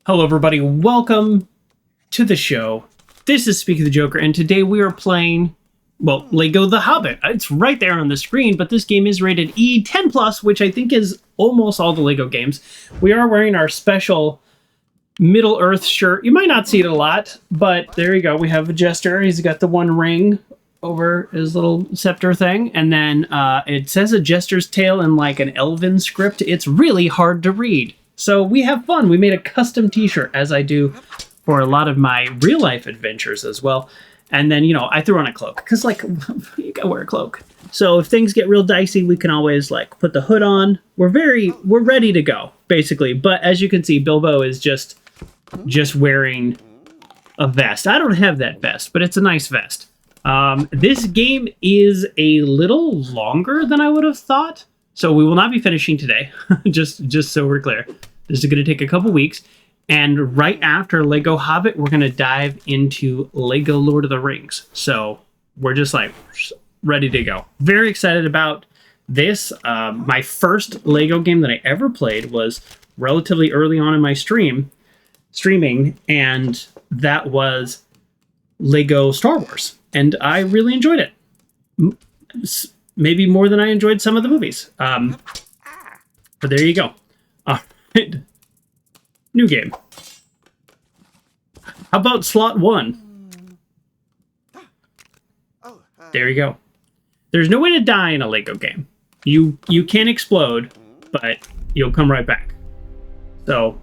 Hello everybody, welcome to the show. This is Speak of the Joker, and today we are playing, well, LEGO The Hobbit. It's right there on the screen, but this game is rated E10+, which I think is almost all the LEGO games. We are wearing our special Middle-earth shirt. You might not see it a lot, but there you go. We have a Jester. He's got the one ring over his little scepter thing, and then it says a Jester's tale in like an Elven script. It's really hard to read. So we have fun. We made a custom t-shirt, as I do for a lot of my real-life adventures as well. And then, you know, I threw on a cloak, because, like, you gotta wear a cloak. So if things get real dicey, we can always, like, put the hood on. We're ready to go, basically. But as you can see, Bilbo is just wearing a vest. I don't have that vest, but it's a nice vest. This game is a little longer than I would have thought. So we will not be finishing today, just so we're clear. This is going to take a couple weeks. And right after LEGO Hobbit, we're going to dive into LEGO Lord of the Rings. So we're just like ready to go. Very excited about this. My first LEGO game that I ever played was relatively early on in my streaming, and that was LEGO Star Wars. And I really enjoyed it. Maybe more than I enjoyed some of the movies. But there you go. All right. New game. How about slot 1? There you go. There's no way to die in a LEGO game. You can explode, but you'll come right back. So,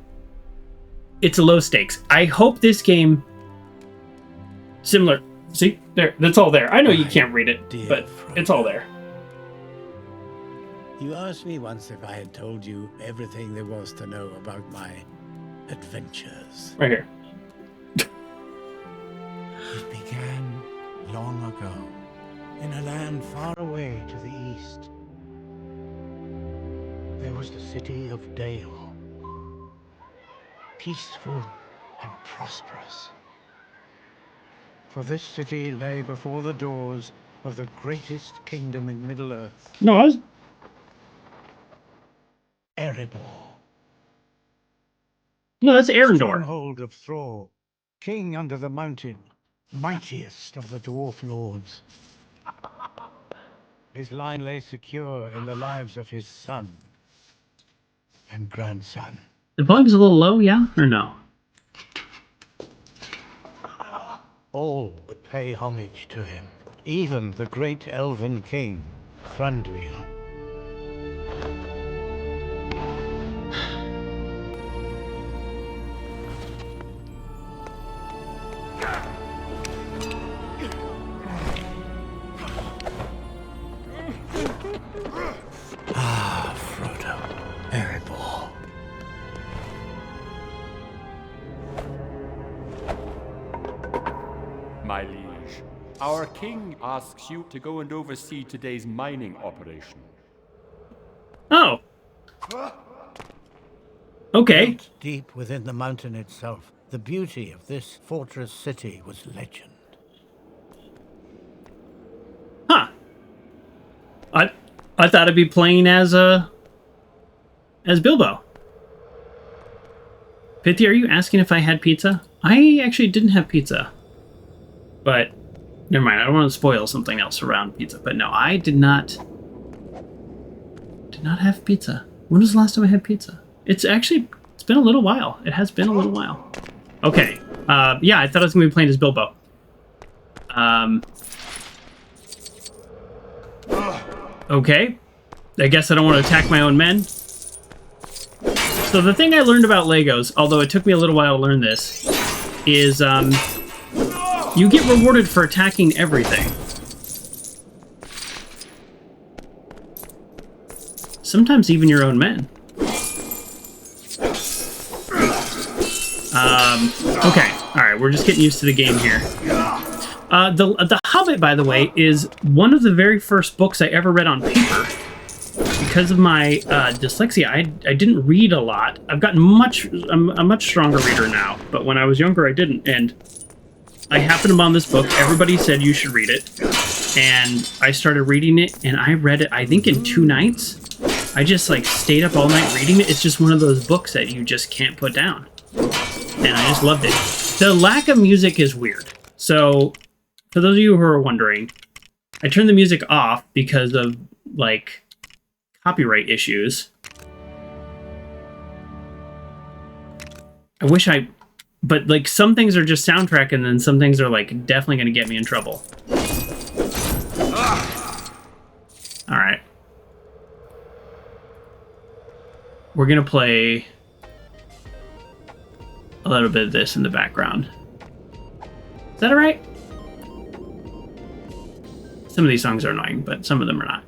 it's a low stakes. I hope this game... Similar... See? There. That's all there. I know you can't read it, but it's all there. You asked me once if I had told you everything there was to know about my adventures. Right here. It began long ago, in a land far away to the east. There was the city of Dale, peaceful and prosperous. For this city lay before the doors of the greatest kingdom in Middle-earth. No, I was... Erebor. No, that's Arendor. Stronghold of Thrall, king under the mountain, mightiest of the dwarf lords. His line lay secure in the lives of his son and grandson. The volume's a little low, yeah? Or no? All would pay homage to him, even the great elven king, Thranduil. Frodo. Erebor. My liege, our king asks you to go and oversee today's mining operation. Oh. Okay. Built deep within the mountain itself, the beauty of this fortress city was legend. Huh. I thought I'd be playing as Bilbo. Pithy, are you asking if I had pizza? I actually didn't have pizza. But never mind, I don't want to spoil something else around pizza. But no, I did not have pizza. When was the last time I had pizza? It's been a little while. It has been a little while. Okay. Yeah, I thought I was going to be playing as Bilbo. Okay. I guess I don't want to attack my own men. So the thing I learned about Legos, although it took me a little while to learn this, is you get rewarded for attacking everything. Sometimes even your own men. Okay. Alright, we're just getting used to the game here. The Hobbit, by the way, is one of the very first books I ever read on paper. Because of my dyslexia, I didn't read a lot. I'm a much stronger reader now, but when I was younger, I didn't. And I happened upon this book. Everybody said you should read it. And I started reading it, and I read it, I think, in 2 nights. I just, like, stayed up all night reading it. It's just one of those books that you just can't put down. and I just loved it. The lack of music is weird. So, for those of you who are wondering, I turned the music off because of, like, copyright issues. I wish but, like, some things are just soundtrack, and then some things are, like, definitely going to get me in trouble. Alright. We're going to play a little bit of this in the background. Is that alright? Some of these songs are annoying, but some of them are not.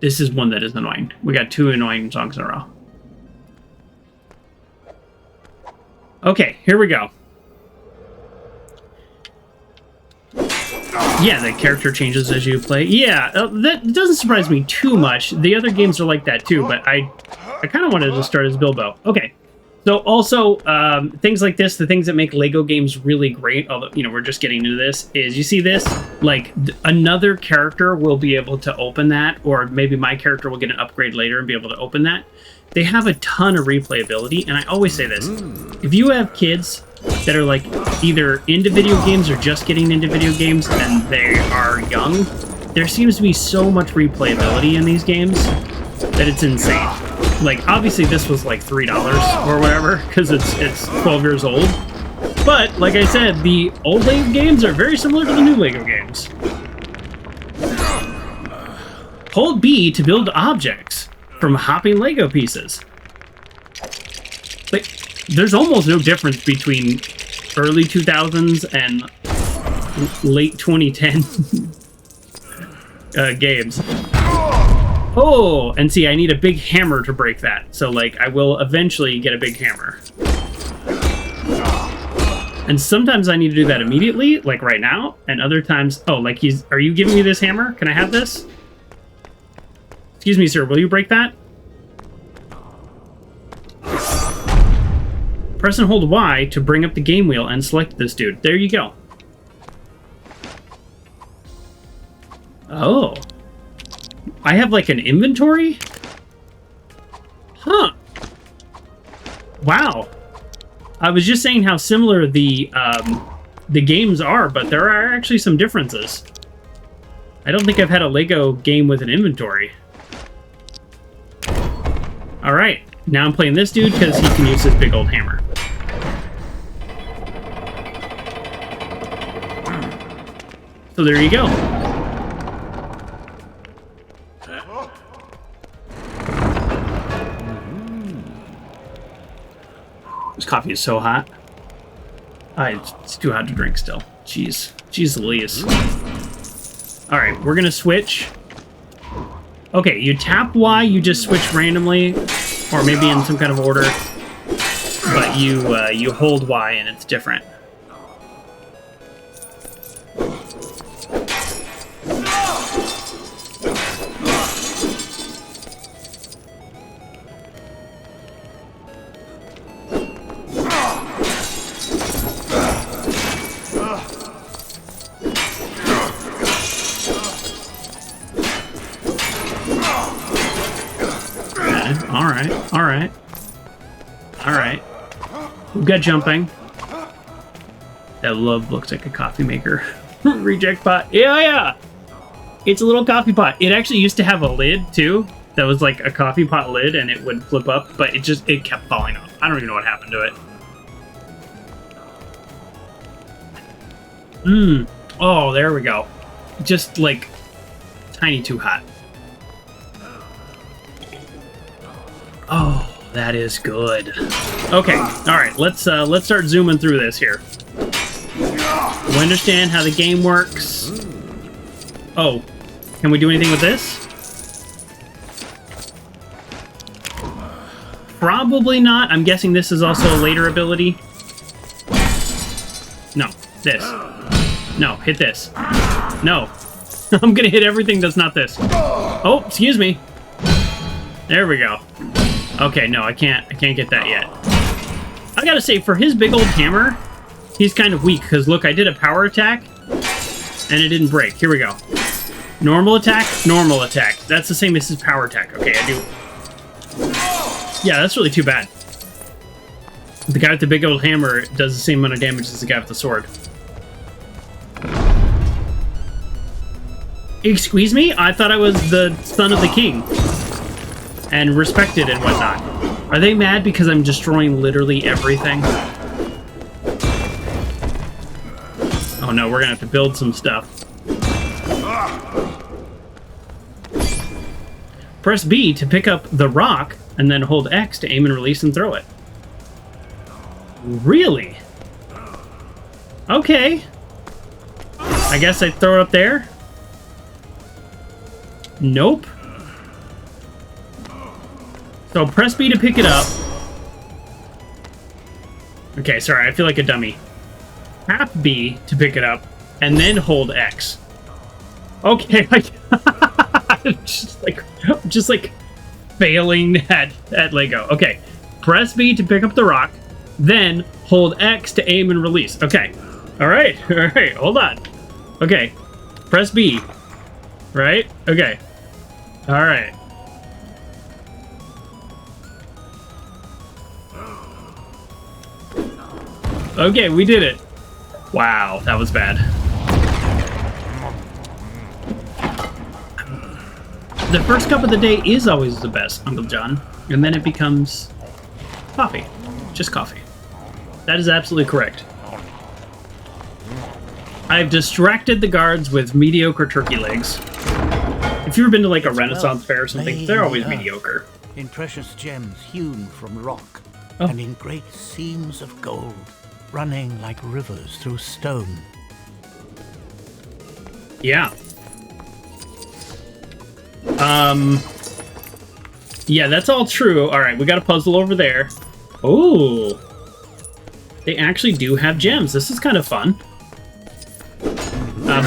This is one that is annoying. We got 2 annoying songs in a row. Okay, here we go. Yeah, the character changes as you play. Yeah, that doesn't surprise me too much. The other games are like that too, but I kind of wanted to start as Bilbo. Okay. So also, things like this, the things that make LEGO games really great, although, you know, we're just getting into this, is you see this? Like, another character will be able to open that, or maybe my character will get an upgrade later and be able to open that. They have a ton of replayability, and I always say this. If you have kids that are, like, either into video games or just getting into video games, and they are young, there seems to be so much replayability in these games that it's insane. Like, obviously this was like $3 or whatever, because it's 12 years old. But, like I said, the old LEGO games are very similar to the new LEGO games. Hold B to build objects from hopping LEGO pieces. Like, there's almost no difference between early 2000s and late 2010 games. Oh, and see, I need a big hammer to break that. So, like, I will eventually get a big hammer. And sometimes I need to do that immediately, like right now. And other times... Oh, like are you giving me this hammer? Can I have this? Excuse me, sir. Will you break that? Press and hold Y to bring up the game wheel and select this dude. There you go. Oh. I have, like, an inventory? Huh. Wow. I was just saying how similar the games are, but there are actually some differences. I don't think I've had a LEGO game with an inventory. Alright. Now I'm playing this dude because he can use his big old hammer. So there you go. This coffee is so hot. It's too hot to drink still. Jeez. Jeez Louise. Alright, we're gonna switch. Okay, you tap Y, you just switch randomly, or maybe in some kind of order. But you hold Y and it's different. Alright. We've got jumping. That love looks like a coffee maker. Reject pot. Yeah! It's a little coffee pot. It actually used to have a lid, too. That was like a coffee pot lid, and it would flip up, but it kept falling off. I don't even know what happened to it. Oh, there we go. Just, like, tiny too hot. Oh, that is good. Okay, alright, let's start zooming through this here. We understand how the game works. Oh, can we do anything with this? Probably not. I'm guessing this is also a later ability. No, this. No, hit this. No. I'm gonna hit everything that's not this. Oh, excuse me. There we go. Okay, no, I can't get that yet. I gotta say, for his big old hammer, he's kind of weak, because look, I did a power attack, and it didn't break. Here we go. Normal attack, normal attack. That's the same as his power attack. Okay, I do. Yeah, that's really too bad. The guy with the big old hammer does the same amount of damage as the guy with the sword. Excuse me? I thought I was the son of the king. And respected and whatnot. Are they mad because I'm destroying literally everything? Oh no, we're gonna have to build some stuff. Press B to pick up the rock, and then hold X to aim and release and throw it. Really? Okay. I guess I throw it up there? Nope. So press B to pick it up. Okay, sorry, I feel like a dummy. Tap B to pick it up, and then hold X. Okay, I'm just like failing at Lego. Okay, press B to pick up the rock, then hold X to aim and release. Okay, all right, hold on. Okay, press B, right? Okay, all right. Okay, we did it. Wow, that was bad. The first cup of the day is always the best, Uncle John. And then it becomes coffee. Just coffee. That is absolutely correct. I've distracted the guards with mediocre turkey legs. If you've ever been to like a Renaissance fair or something, they're always mediocre. In precious gems hewn from rock, Oh. and in great seams of gold, running like rivers through stone. Yeah. Yeah, that's all true. All right, we got a puzzle over there. Oh, they actually do have gems. This is kind of fun.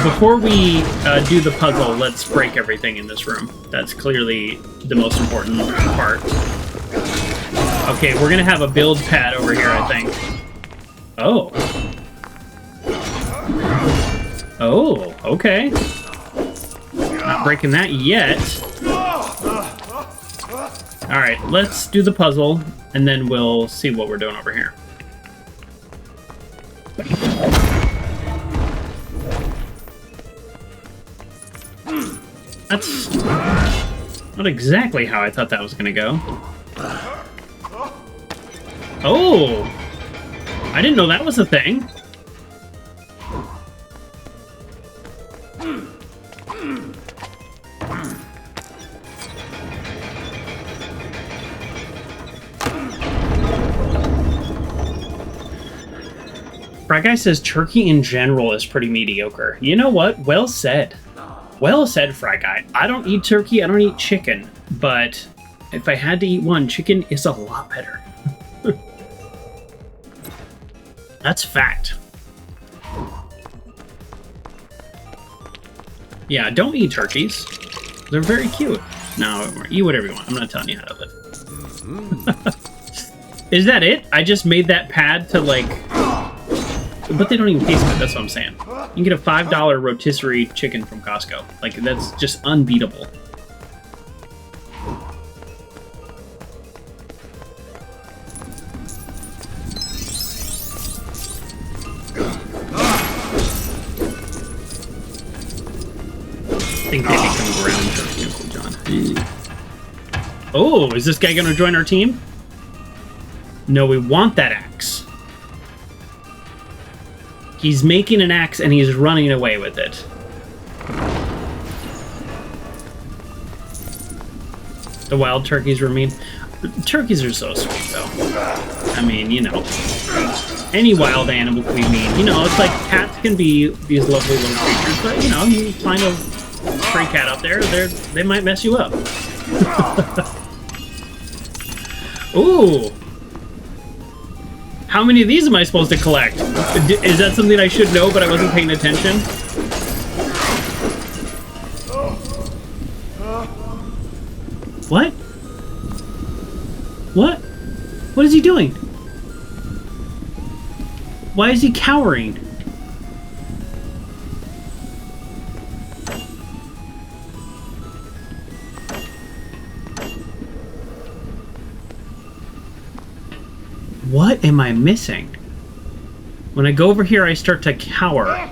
Before we do the puzzle, let's break everything in this room. That's clearly the most important part. Okay, we're gonna have a build pad over here, I think. Oh. Oh, okay. Not breaking that yet. Alright, let's do the puzzle, and then we'll see what we're doing over here. That's not exactly how I thought that was gonna go. Oh! I didn't know that was a thing. Fry Guy says turkey in general is pretty mediocre. You know what? Well said. Well said, Fry Guy. I don't eat turkey, I don't eat chicken, but if I had to eat one, chicken is a lot better. That's fact. Yeah, don't eat turkeys. They're very cute. No, eat whatever you want. I'm not telling you how to live. Is that it? I just made that pad to like... But they don't even taste good, that's what I'm saying. You can get a $5 rotisserie chicken from Costco. Like, that's just unbeatable. I think they become ground turkey, Uncle John. Oh, is this guy gonna join our team? No, we want that axe. He's making an axe and he's running away with it. The wild turkeys were mean. Turkeys are so sweet, though. I mean, you know, any wild animal can be mean. You know, it's like cats can be these lovely little creatures, but you know, you find a stray cat out there, they might mess you up. Ooh. How many of these am I supposed to collect? Is that something I should know, but I wasn't paying attention? What? What? What is he doing? Why is he cowering? What am I missing? When I go over here, I start to cower.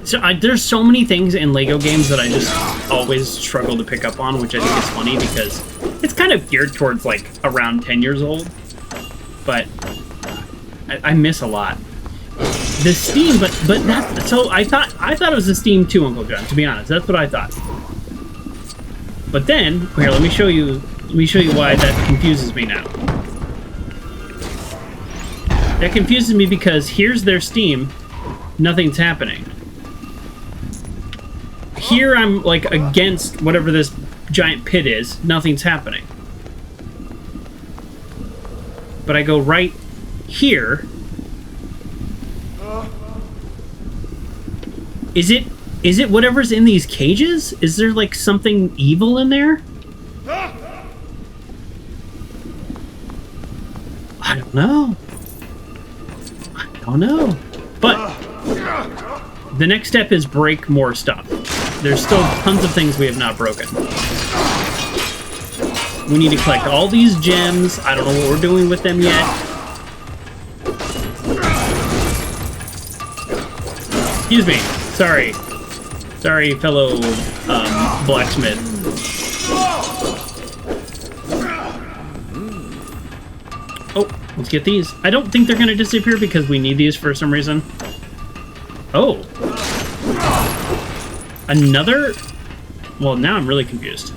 So there's so many things in LEGO games that I just always struggle to pick up on, which I think is funny because it's kind of geared towards like around 10 years old. But I miss a lot. The Steam, but that's so I thought it was the Steam too, Uncle John. To be honest, that's what I thought. But then here, let me show you why that confuses me now. That confuses me because here's their Steam, nothing's happening. Here I'm like against whatever this giant pit is, nothing's happening. But I go right here. Is it whatever's in these cages? Is there like something evil in there? I don't know. But the next step is break more stuff. There's still tons of things we have not broken. We need to collect all these gems. I don't know what we're doing with them yet. Excuse me. Sorry, fellow blacksmith. Oh, let's get these. I don't think they're going to disappear because we need these for some reason. Oh. Another? Well, now I'm really confused.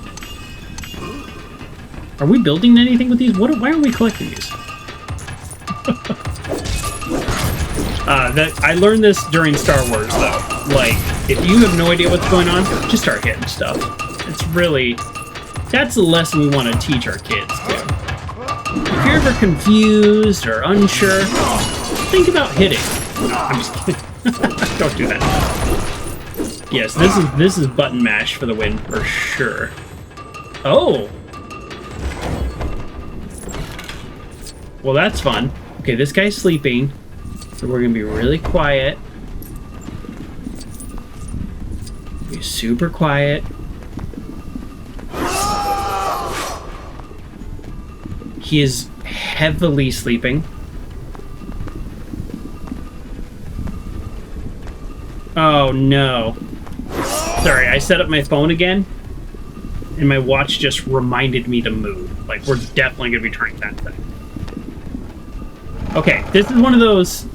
Are we building anything with these? Why are we collecting these? I learned this during Star Wars, though. Like, if you have no idea what's going on, just start hitting stuff. It's really... That's the lesson we want to teach our kids, too. If you're ever confused or unsure, think about hitting. I'm just kidding. Don't do that. Yes, this is button mash for the win, for sure. Oh! Well, that's fun. Okay, this guy's sleeping, so we're gonna be really quiet. Be super quiet. He is heavily sleeping. Oh no. Sorry, I set up my phone again, and my watch just reminded me to move. Like, we're definitely gonna be turning that thing. Okay, this is one of those...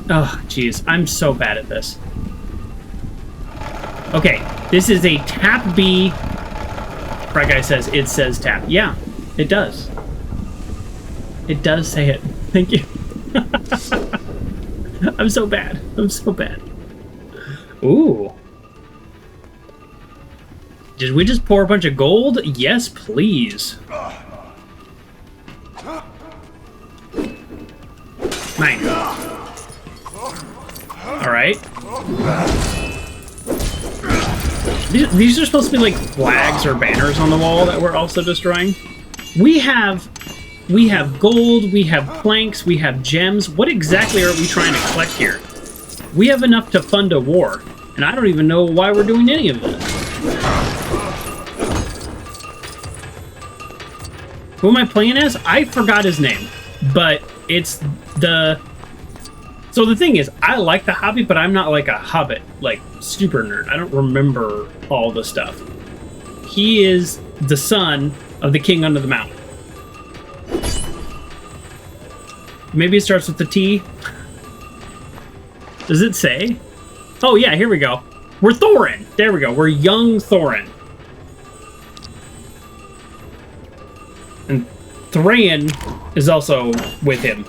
Oh, jeez, I'm so bad at this. Okay, this is a tap B. Fry Guy says, it says tap. Yeah, it does. It does say it. Thank you. I'm so bad. I'm so bad. Ooh. Did we just pour a bunch of gold? Yes, please. Nice. Alright. These are supposed to be like flags or banners on the wall that we're also destroying. We have gold, we have planks, we have gems. What exactly are we trying to collect here? We have enough to fund a war, and I don't even know why we're doing any of this. Who am I playing as? I forgot his name, but it's the... So the thing is, I like The Hobbit, but I'm not like a Hobbit, like, super nerd. I don't remember all the stuff. He is the son of the king under the mountain. Maybe it starts with the T. Does it say? Oh yeah, here we go. We're Thorin. There we go. We're young Thorin. And Thrain is also with him.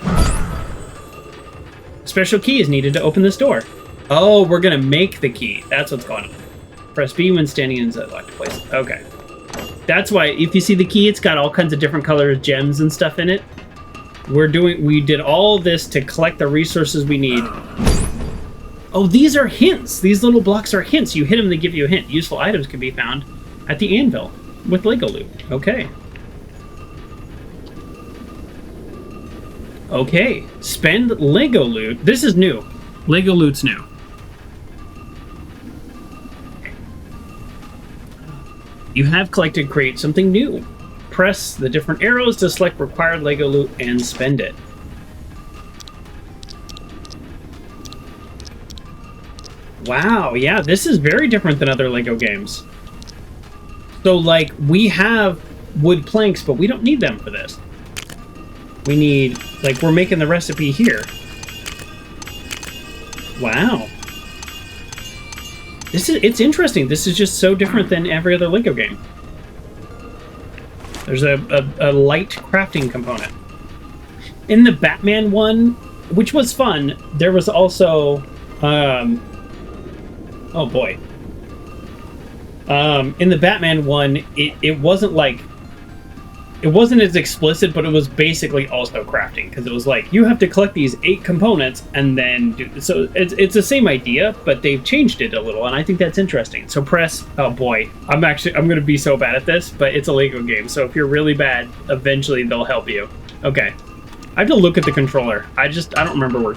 A special key is needed to open this door. Oh, we're gonna make the key. That's what's going on. Press B when standing in the locked place. Okay. That's why, if you see the key, it's got all kinds of different colors, gems and stuff in it. We did all this to collect the resources we need. Oh, these are hints. These little blocks are hints. You hit them, they give you a hint. Useful items can be found at the anvil with LEGO loot. Okay. Okay. Spend LEGO loot. This is new. LEGO loot's new. You have collected, create something new. press the different arrows to select required Lego loot and spend it. Wow, yeah, this is very different than other Lego games. So, like, we have wood planks, but we don't need them for this. We need, like, we're making the recipe here. Wow. It's interesting. This is just so different than every other Lego game. There's a light crafting component. In the Batman one, which was fun, there was also, oh boy. In the Batman one, it wasn't like, it wasn't as explicit, but it was basically also crafting, because it was like, you have to collect these 8 components and then do, so it's the same idea, but they've changed it a little, and I think that's interesting. So press, oh boy, I'm gonna be so bad at this, but it's a Lego game, so if you're really bad, eventually they'll help you. Okay, I have to look at the controller. I don't remember where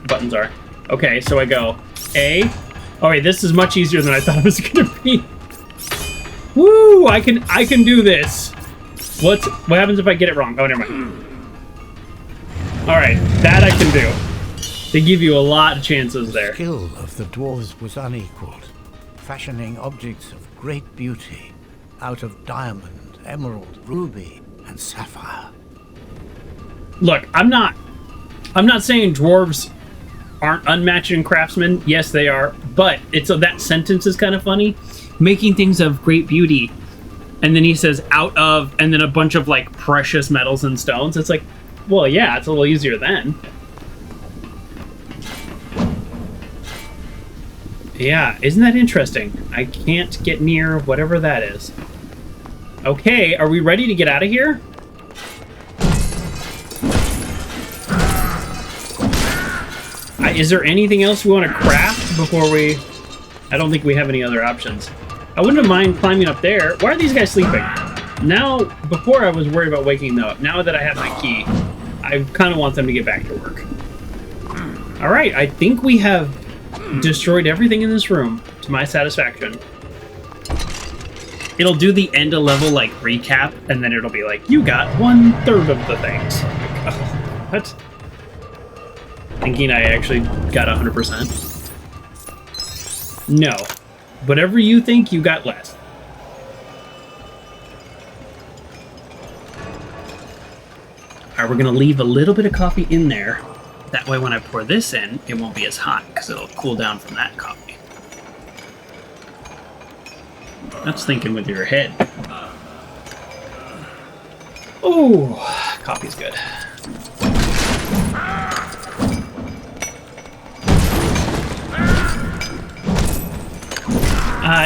buttons are. Okay, so I go A. All right, this is much easier than I thought it was gonna be. Woo! I can do this. What happens if I get it wrong? Oh, never mind. All right, that I can do. They give you a lot of chances there. The skill of the dwarves was unequaled, fashioning objects of great beauty out of diamond, emerald, ruby, and sapphire. Look, I'm not saying dwarves aren't unmatched in craftsmen. Yes, they are. But that sentence is kind of funny. Making things of great beauty. And then he says out of, and then a bunch of like precious metals and stones. It's like, well, yeah, it's a little easier then. Yeah, isn't that interesting? I can't get near whatever that is. Okay, are we ready to get out of here? Is there anything else we want to craft before we... I don't think we have any other options. I wouldn't mind climbing up there. Why are these guys sleeping? Now, before I was worried about waking them up. Now that I have my key, I kind of want them to get back to work. All right, I think we have destroyed everything in this room to my satisfaction. It'll do the end of level like recap, and then it'll be like, you got 1/3 of the things. Oh, what? Thinking I actually got 100%. No. Whatever you think, you got less. Alright, we're going to leave a little bit of coffee in there. That way when I pour this in, it won't be as hot, because it'll cool down from that coffee. That's thinking with your head. Oh, coffee's good.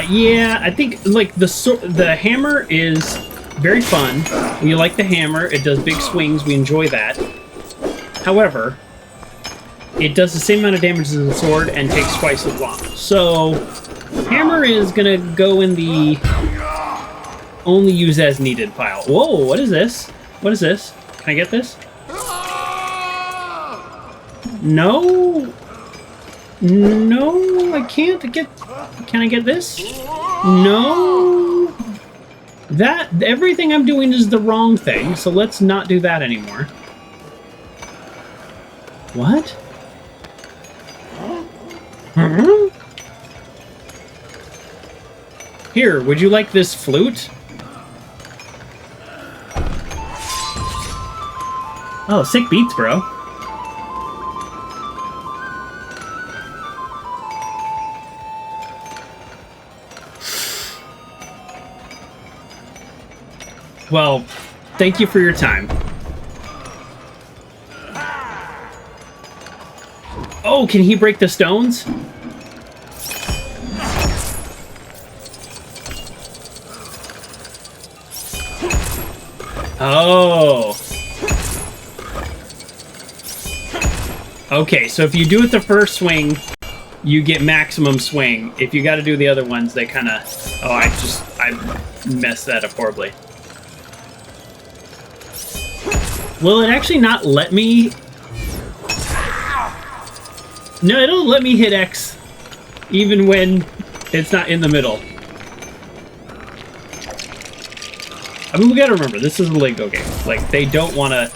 Yeah, I think like the hammer is very fun. We like the hammer. It does big swings. We enjoy that. However, it does the same amount of damage as the sword and takes twice as long. So, hammer is gonna go in the only use as needed pile. Whoa, what is this? What is this? Can I get this? No. No, I can't get... Can I get this? No. Everything I'm doing is the wrong thing, so let's not do that anymore. What? Huh? Here, would you like this flute? Oh, sick beats, bro. Well, thank you for your time. Oh, can he break the stones? Oh. Okay, so if you do it the first swing, you get maximum swing. If you got to do the other ones, they kind of... Oh, I messed that up horribly. Will it actually not let me... No, it'll let me hit X even when it's not in the middle. I mean, we gotta remember, this is a Lego game. Like, they don't want to...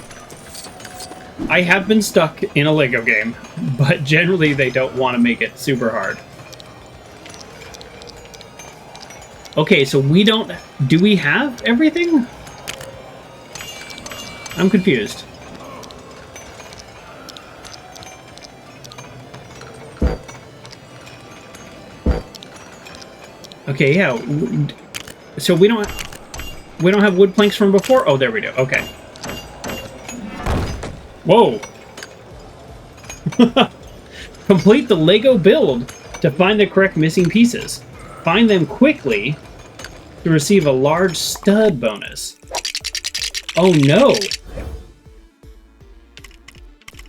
I have been stuck in a Lego game, but generally they don't want to make it super hard. Okay, so we don't... Do we have everything? I'm confused. Okay, yeah. So we don't have wood planks from before? Oh, there we do. Okay. Whoa. Complete the Lego build to find the correct missing pieces. Find them quickly to receive a large stud bonus. Oh no.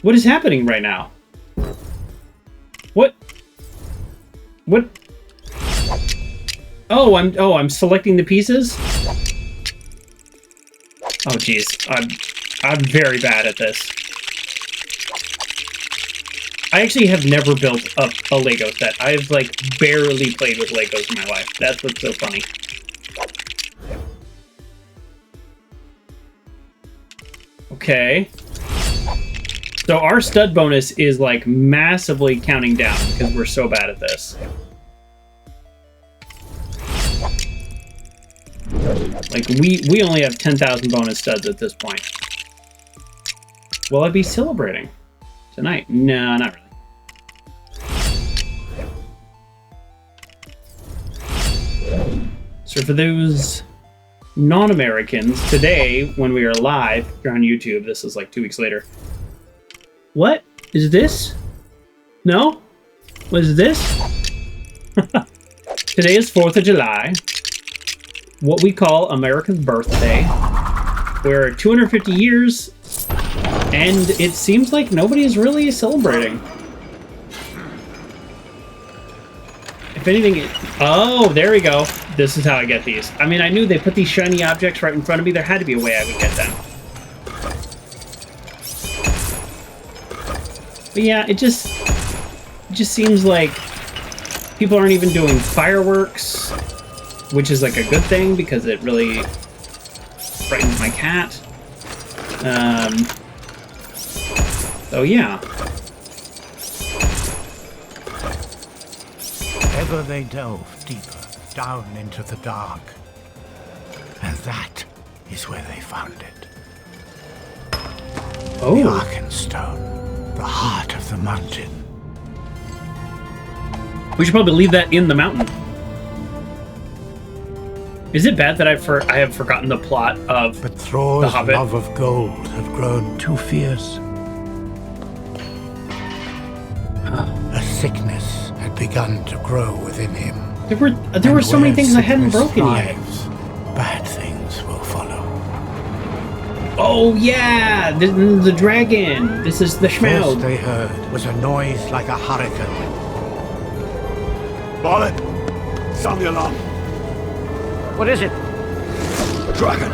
What is happening right now? What? What? Oh, I'm selecting the pieces? Oh geez. I'm very bad at this. I actually have never built a Lego set. I've like barely played with Legos in my life. That's what's so funny. Okay. So our stud bonus is like massively counting down because we're so bad at this. Like we only have 10,000 bonus studs at this point. Will I be celebrating tonight? No, not really. So for those non-Americans, today, when we are live, if you're on YouTube, this is like 2 weeks later. What? Is this? No? What is this? Today is 4th of July. What we call America's birthday. We're 250 years, and it seems like nobody is really celebrating. If anything, oh, there we go. This is how I get these. I mean, I knew they put these shiny objects right in front of me. There had to be a way I would get them. But yeah, it just seems like people aren't even doing fireworks, which is like a good thing because it really frightens my cat. So yeah. Ever they delve deeper down into the dark. And that is where they found it. Oh. The Arkenstone, the heart of the mountain. We should probably leave that in the mountain. Is it bad that I have forgotten the plot of But Thror's The Hobbit? love of gold had grown too fierce. A sickness had begun to grow within him. There were so many things I hadn't broken yet. Bad things will follow. Oh yeah, the dragon. This is the First Schmaud. they heard was a noise like a hurricane. Barlet, sound the alarm. What is it? Dragon!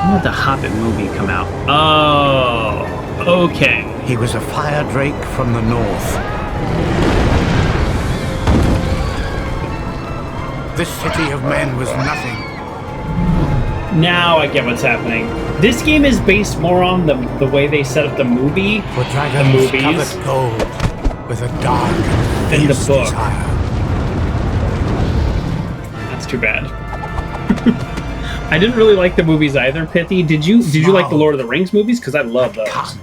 When did the Hobbit movie come out? Oh, okay. He was a fire drake from the north. This city of men was nothing. Now I get what's happening. This game is based more on the way they set up the movie, For dragons movies. covered gold with a dark and In the fierce book. desire. That's too bad. I didn't really like the movies either, Pithy. Did you like the Lord of the Rings movies? Because I love those. Come.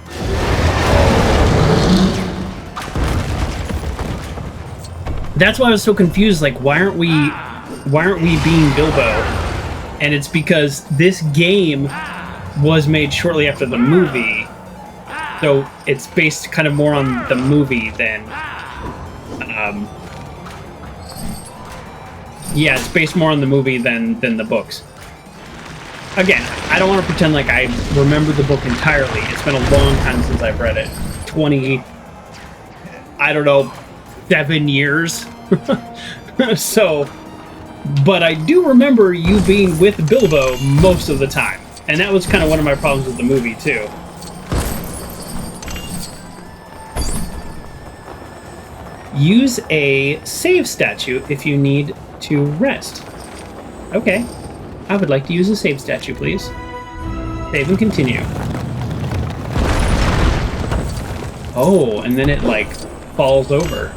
That's why I was so confused. Like, why aren't we being Bilbo? And it's because this game was made shortly after the movie, so it's based kind of more on the movie than. Yeah, it's based more on the movie than the books. Again, I don't want to pretend like I remember the book entirely. It's been a long time since I've read it. 7 years. So, but I do remember you being with Bilbo most of the time. And that was kind of one of my problems with the movie, too. Use a save statue if you need to rest. Okay. I would like to use a save statue, please. Save and continue. Oh, and then it, like, falls over.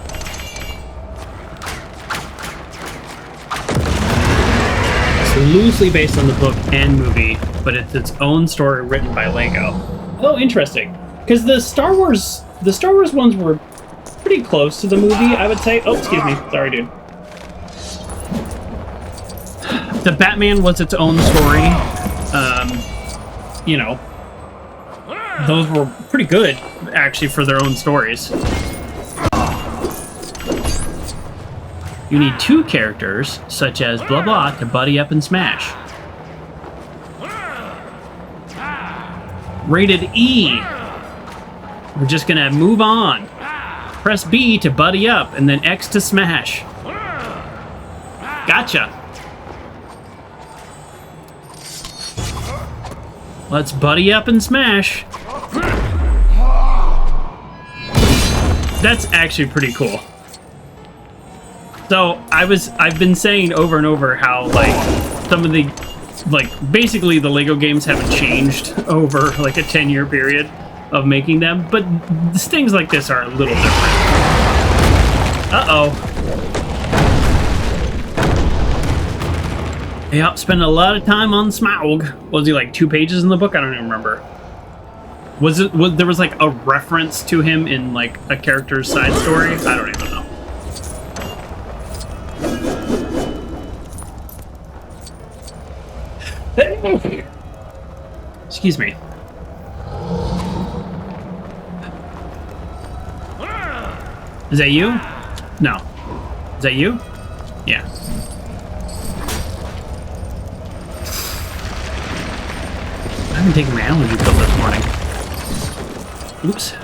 It's loosely based on the book and movie, but it's its own story written by LEGO. Oh, interesting. Because the Star Wars ones were pretty close to the movie, I would say. Oh, excuse me. Sorry, dude. The Batman was its own story. You know, those were pretty good, actually, for their own stories. You need 2 characters, such as blah blah, to buddy up and smash. Rated E. We're just gonna move on. Press B to buddy up, and then X to smash. Gotcha. Let's buddy up and smash. That's actually pretty cool. So I've been saying over and over how like some of the basically the LEGO games haven't changed over like a 10-year period of making them, but things like this are a little different. Uh-oh. Yep, spent a lot of time on Smaug. Was he like 2 pages in the book? I don't even remember. There was like a reference to him in like a character's side story? I don't even know. Excuse me. Is that you? No. Is that you? Yeah. I haven't taken my allergy pill this morning. Oops.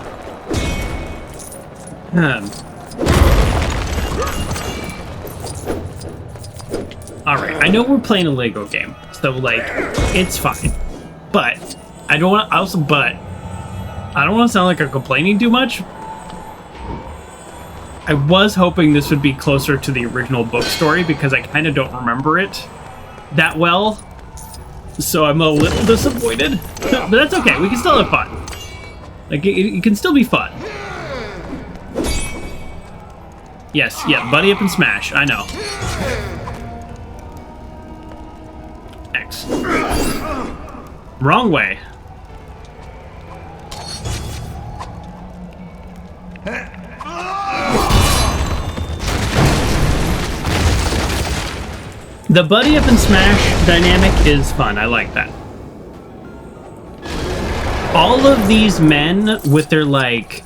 Alright, I know we're playing a LEGO game, so like, it's fine. But I don't want to sound like I'm complaining too much. I was hoping this would be closer to the original book story because I kind of don't remember it that well. So I'm a little disappointed. But that's okay, we can still have fun. Like, it can still be fun. Yes, yeah, buddy up and smash, I know. X. Wrong way. The buddy up and smash dynamic is fun. I like that. All of these men with their like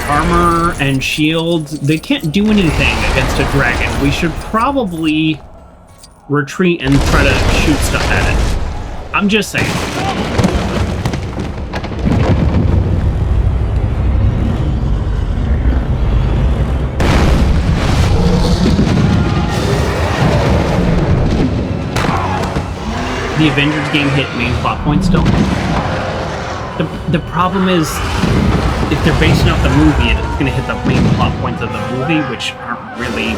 armor and shields, they can't do anything against a dragon. We should probably retreat and try to shoot stuff at it. I'm just saying. The Avengers game hit main plot points still. The problem is, if they're basing off the movie, it's going to hit the main plot points of the movie, which aren't really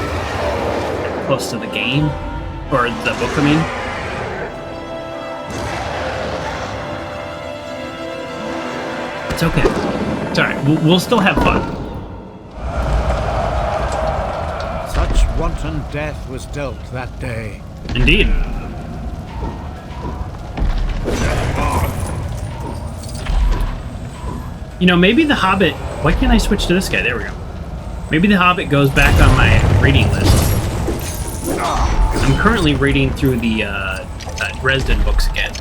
close to the game, or the book, I mean. It's okay. It's alright. We'll still have fun. Such wanton death was dealt that day. Indeed. You know, maybe The Hobbit... Why can't I switch to this guy? There we go. Maybe The Hobbit goes back on my reading list. I'm currently reading through the Dresden books again.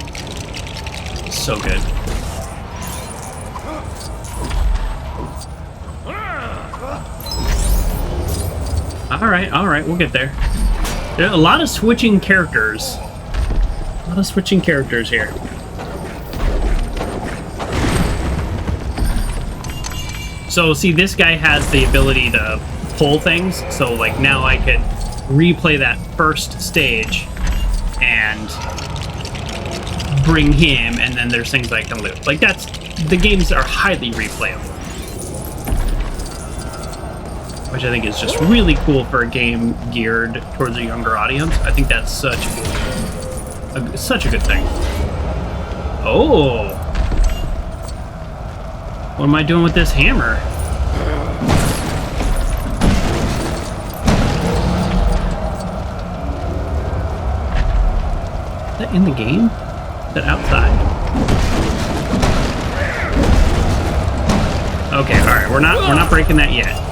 So good. Alright, we'll get there. There are a lot of switching characters. A lot of switching characters here. So, see, this guy has the ability to pull things, so, like, now I could replay that first stage and bring him, and then there's things I can loot. Like, the games are highly replayable. which I think is just really cool for a game geared towards a younger audience. I think that's such a good thing. Oh, what am I doing with this hammer? Is that in the game? Is that outside? Okay, all right, we're not breaking that yet.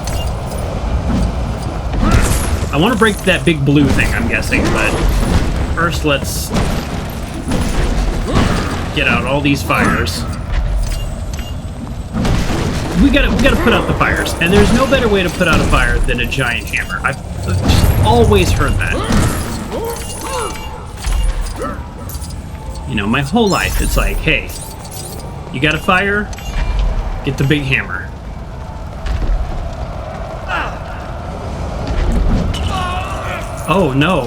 I want to break that big blue thing, I'm guessing, but first let's get out all these fires. We gotta put out the fires, and there's no better way to put out a fire than a giant hammer. I've just always heard that. You know, my whole life, it's like, hey, you got a fire? Get the big hammer. Oh, no.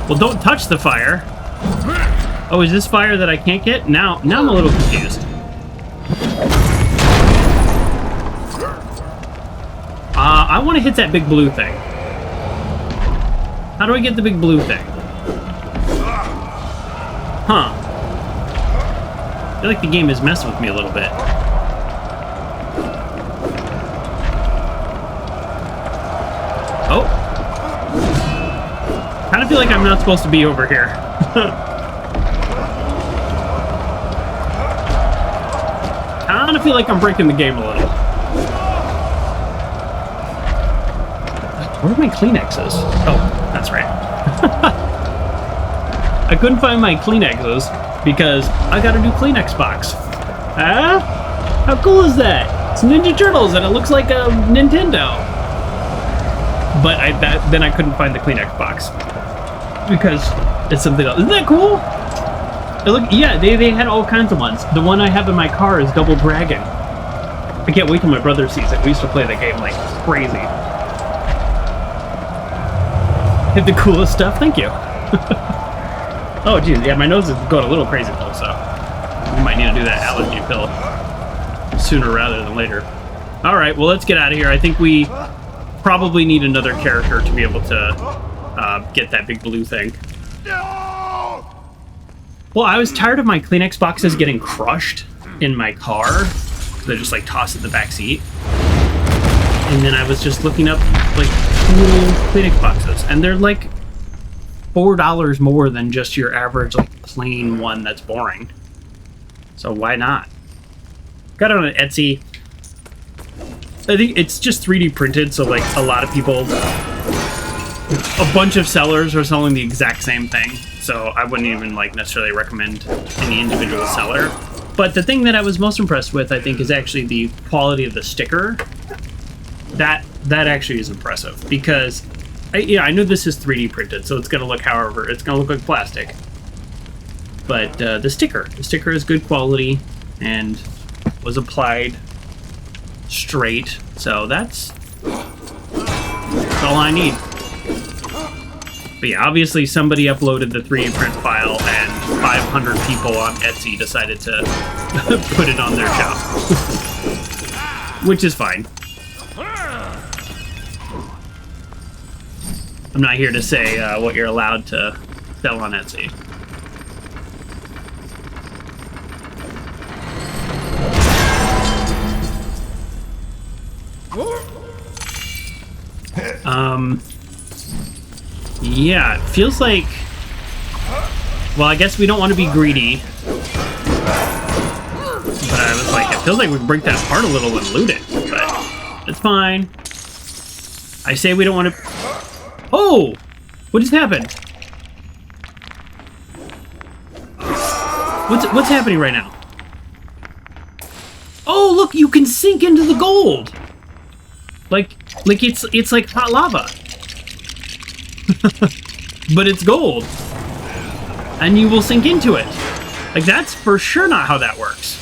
Well, don't touch the fire. Oh, is this fire that I can't get? Now I'm a little confused. I want to hit that big blue thing. How do I get the big blue thing? Huh. I feel like the game is messing with me a little bit. Oh. Kind of feel like I'm not supposed to be over here. Kind of feel like I'm breaking the game a little. Where are my Kleenexes? Oh, that's right. I couldn't find my Kleenexes because I got a new Kleenex box. Ah? How cool is that? It's Ninja Turtles and it looks like a Nintendo. But then I couldn't find the Kleenex box because it's something else. Isn't that cool? Yeah, they had all kinds of ones. The one I have in my car is Double Dragon. I can't wait till my brother sees it. We used to play that game like crazy. Hit the coolest stuff. Thank you. Oh, geez. Yeah, my nose is going a little crazy though, so we might need to do that allergy pill sooner rather than later. All right, well, let's get out of here. I think we probably need another character to be able to get that big blue thing. Well, I was tired of my Kleenex boxes getting crushed in my car. So I just like tossed it in the back seat. And then I was just looking up like cool Kleenex boxes, and they're like $4 more than just your average like plain one that's boring. So why not? Got it on Etsy. I think it's just 3D printed, so like a lot of people, a bunch of sellers are selling the exact same thing. So I wouldn't even like necessarily recommend any individual seller. But the thing that I was most impressed with, I think, is actually the quality of the sticker. That actually is impressive because I know this is 3D printed, so it's gonna look it's gonna look like plastic. But the sticker is good quality and was applied straight, so that's all I need. But yeah, obviously somebody uploaded the 3D print file and 500 people on Etsy decided to put it on their shop. Which is fine. I'm not here to say what you're allowed to sell on Etsy. Yeah, it feels like... Well, I guess we don't want to be greedy. But I was like, it feels like we break that apart a little and loot it. But it's fine. I say we don't want to... Oh! What just happened? What's happening right now? Oh, look! You can sink into the gold! Like it's like hot lava. But it's gold. And you will sink into it. Like, that's for sure not how that works.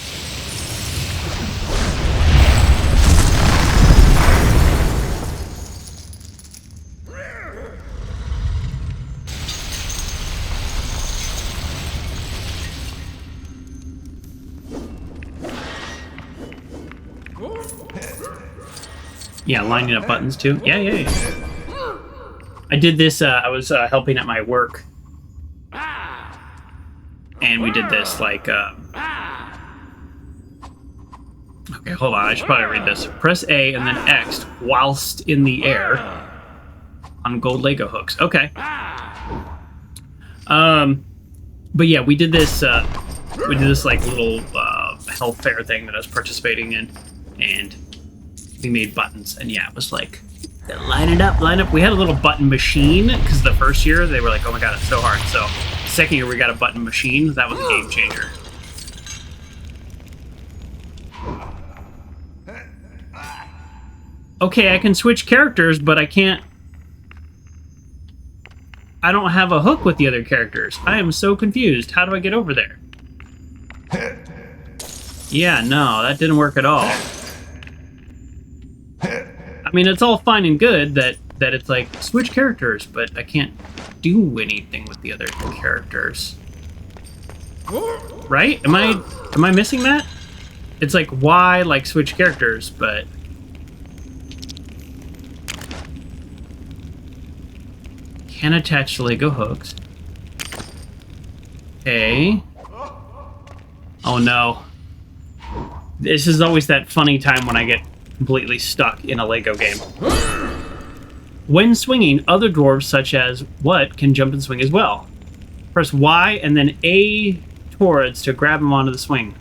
Yeah, lining up buttons too. Yeah. I did this, I was helping at my work. And we did this, like, okay, hold on, I should probably read this. Press A and then X whilst in the air on gold Lego hooks. Okay. But yeah, we did this, like, little, health fair thing that I was participating in, and we made buttons, and yeah, it was like, line it up, line up. We had a little button machine, because the first year, they were like, oh my god, it's so hard. So, second year, we got a button machine. That was a game changer. Okay, I can switch characters, but I can't... I don't have a hook with the other characters. I am so confused. How do I get over there? Yeah, no, that didn't work at all. I mean, it's all fine and good that it's like, switch characters, but I can't do anything with the other characters. Right? Am I missing that? It's like, why, like, switch characters, but... Can attach to Lego hooks. Okay. Oh no. This is always that funny time when I get completely stuck in a Lego game. When swinging, other dwarves such as what can jump and swing as well. Press Y and then A towards to grab them onto the swing.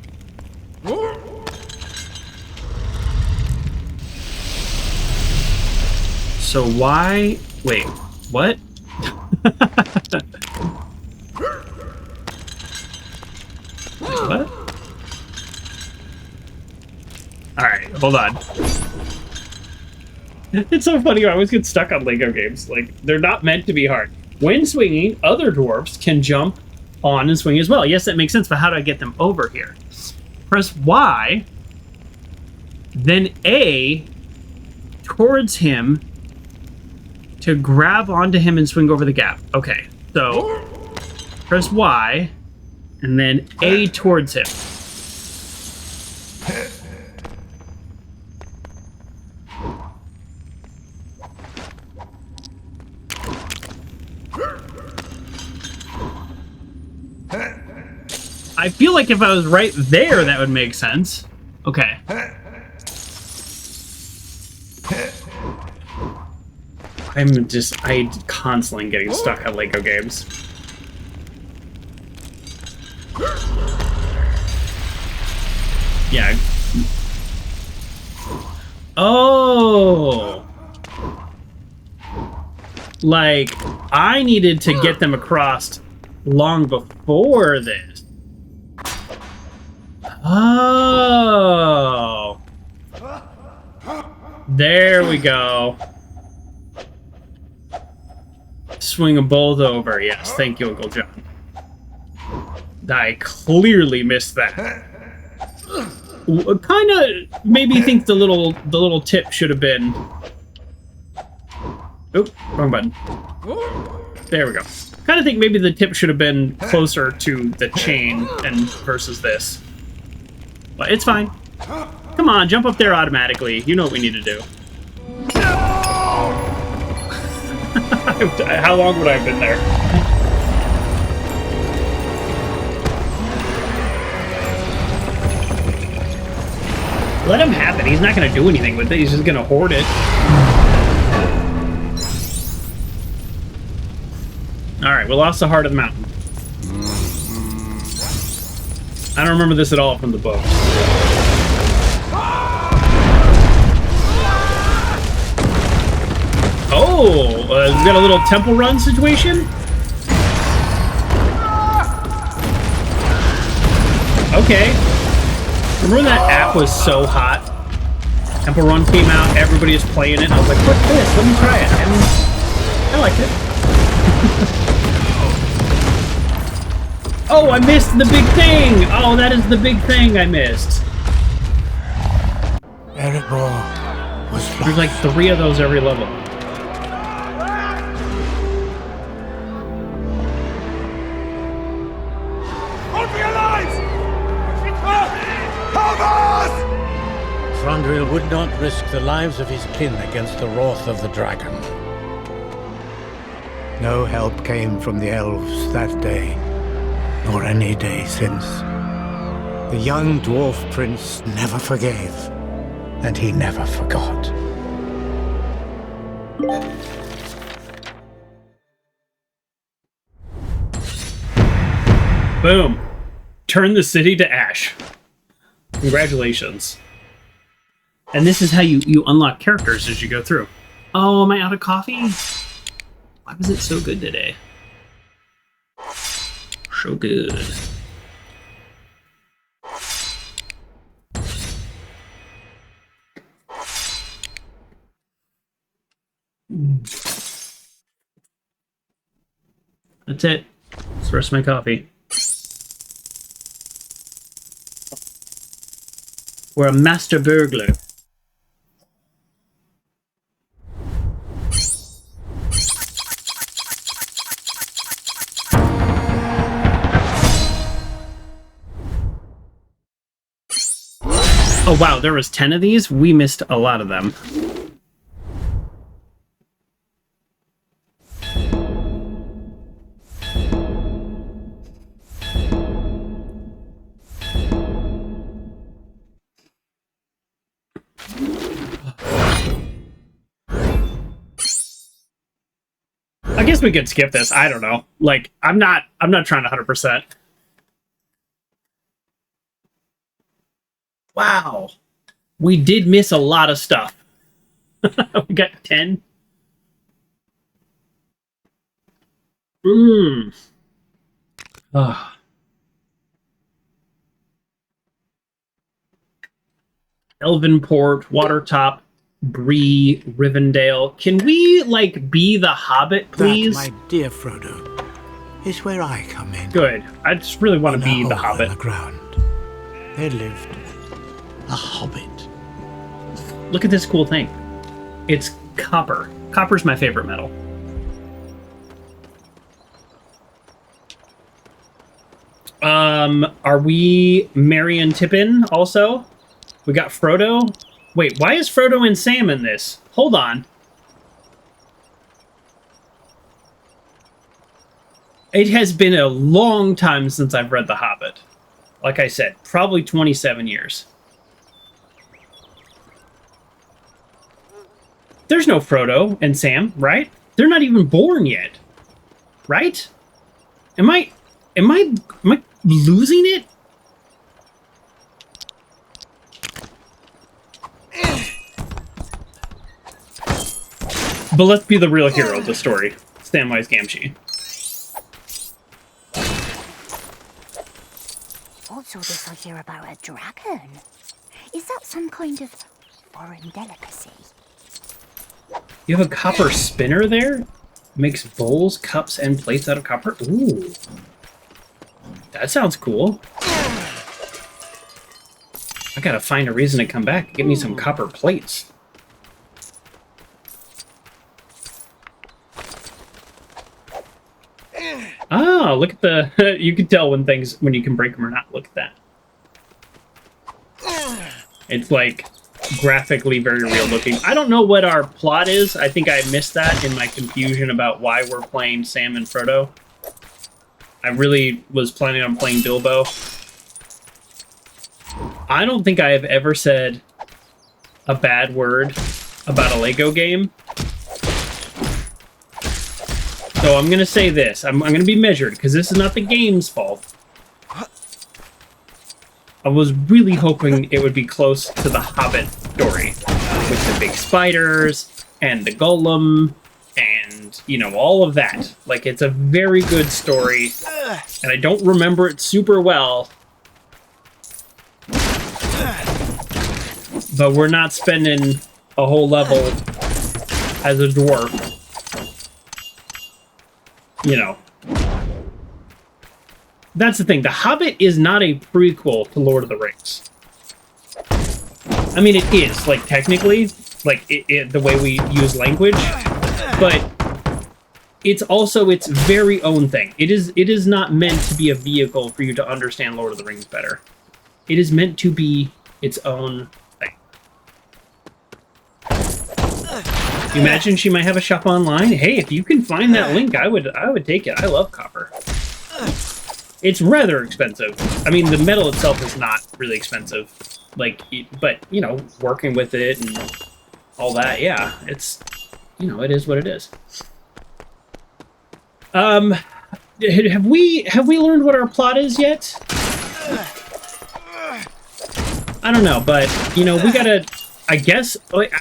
So why... Wait, what? What? Alright, hold on. It's so funny, I always get stuck on Lego games. Like, they're not meant to be hard. When swinging, other dwarves can jump on and swing as well. Yes, that makes sense, but how do I get them over here? Press Y, then A towards him to grab onto him and swing over the gap. Okay, so press Y, and then A towards him. I feel like if I was right there, that would make sense. Okay. I constantly getting stuck on Lego games. Yeah. Oh! Like, I needed to get them across long before this. Oh! There we go. Swing them both over. Yes, thank you, Uncle John. I clearly missed that. Kind of maybe think the little tip should have been... Oop, wrong button. There we go. Kind of think maybe the tip should have been closer to the chain and versus this. But it's fine. Come on, jump up there automatically. You know what we need to do. How long would I have been there? Let him have it. He's not going to do anything with it. He's just going to hoard it. Alright, we lost the heart of the mountain. I don't remember this at all from the book. Oh, we got a little temple run situation? Okay. Remember when that app was so hot? Temple Run came out, everybody was playing it, and I was like, what's this? Let me try it. And I liked it. Oh, I missed the big thing! Oh, that is the big thing I missed. Erebor was lost. There's like 3 of those every level. Run for your lives! Help us! Thranduil would not risk the lives of his kin against the wrath of the dragon. No help came from the elves that day, nor any day since. The young dwarf prince never forgave, and he never forgot. Boom. Turn the city to ash. Congratulations. And this is how you unlock characters as you go through. Oh, am I out of coffee? Why was it so good today? So good. That's it. That's the rest of my coffee. We're a master burglar. Oh wow, there was 10 of these? We missed a lot of them. I guess we could skip this. I don't know. Like, I'm not trying to 100%. Wow. We did miss a lot of stuff. We got 10. Oh. Elvenport, Watertop, Bree, Rivendell. Can we, like, be the Hobbit, please? That, my dear Frodo, is where I come in. Good. I just really want to be the Hobbit. In the ground, there lived a hobbit. Look at this cool thing. It's copper. Copper's my favorite metal. Are we Merry and Tippin also? We got Frodo. Wait, why is Frodo and Sam in this? Hold on. It has been a long time since I've read The Hobbit. Like I said, probably 27 years. There's no Frodo and Sam, right? They're not even born yet. Right? Am I losing it? But let's be the real hero of the story. Samwise Gamgee. What's all this I hear about a dragon? Is that some kind of foreign delicacy? You have a copper spinner there? Makes bowls, cups, and plates out of copper? Ooh. That sounds cool. I gotta find a reason to come back. Get me some copper plates. Oh, look at the... you can tell when you can break them or not. Look at that. It's like graphically very real looking. I don't know what our plot is. I think I missed that in my confusion about why we're playing Sam and Frodo. I really was planning on playing Bilbo. I don't think I have ever said a bad word about a Lego game. So I'm going to say this. I'm going to be measured, because this is not the game's fault. I was really hoping it would be close to the Hobbit story. With the big spiders, and the golem, and, you know, all of that. Like, it's a very good story, and I don't remember it super well. But we're not spending a whole level as a dwarf. You know. That's the thing. The Hobbit is not a prequel to Lord of the Rings. I mean, it is, like, technically, like, the way we use language, but it's also its very own thing. It is not meant to be a vehicle for you to understand Lord of the Rings better. It is meant to be its own thing. You imagine she might have a shop online? Hey, if you can find that link, I would take it. I love copper. It's rather expensive. I mean, the metal itself is not really expensive. Like, but, you know, working with it and all that, yeah, it's, you know, it is what it is. Have we learned what our plot is yet? I don't know, but, you know, we gotta, I guess, like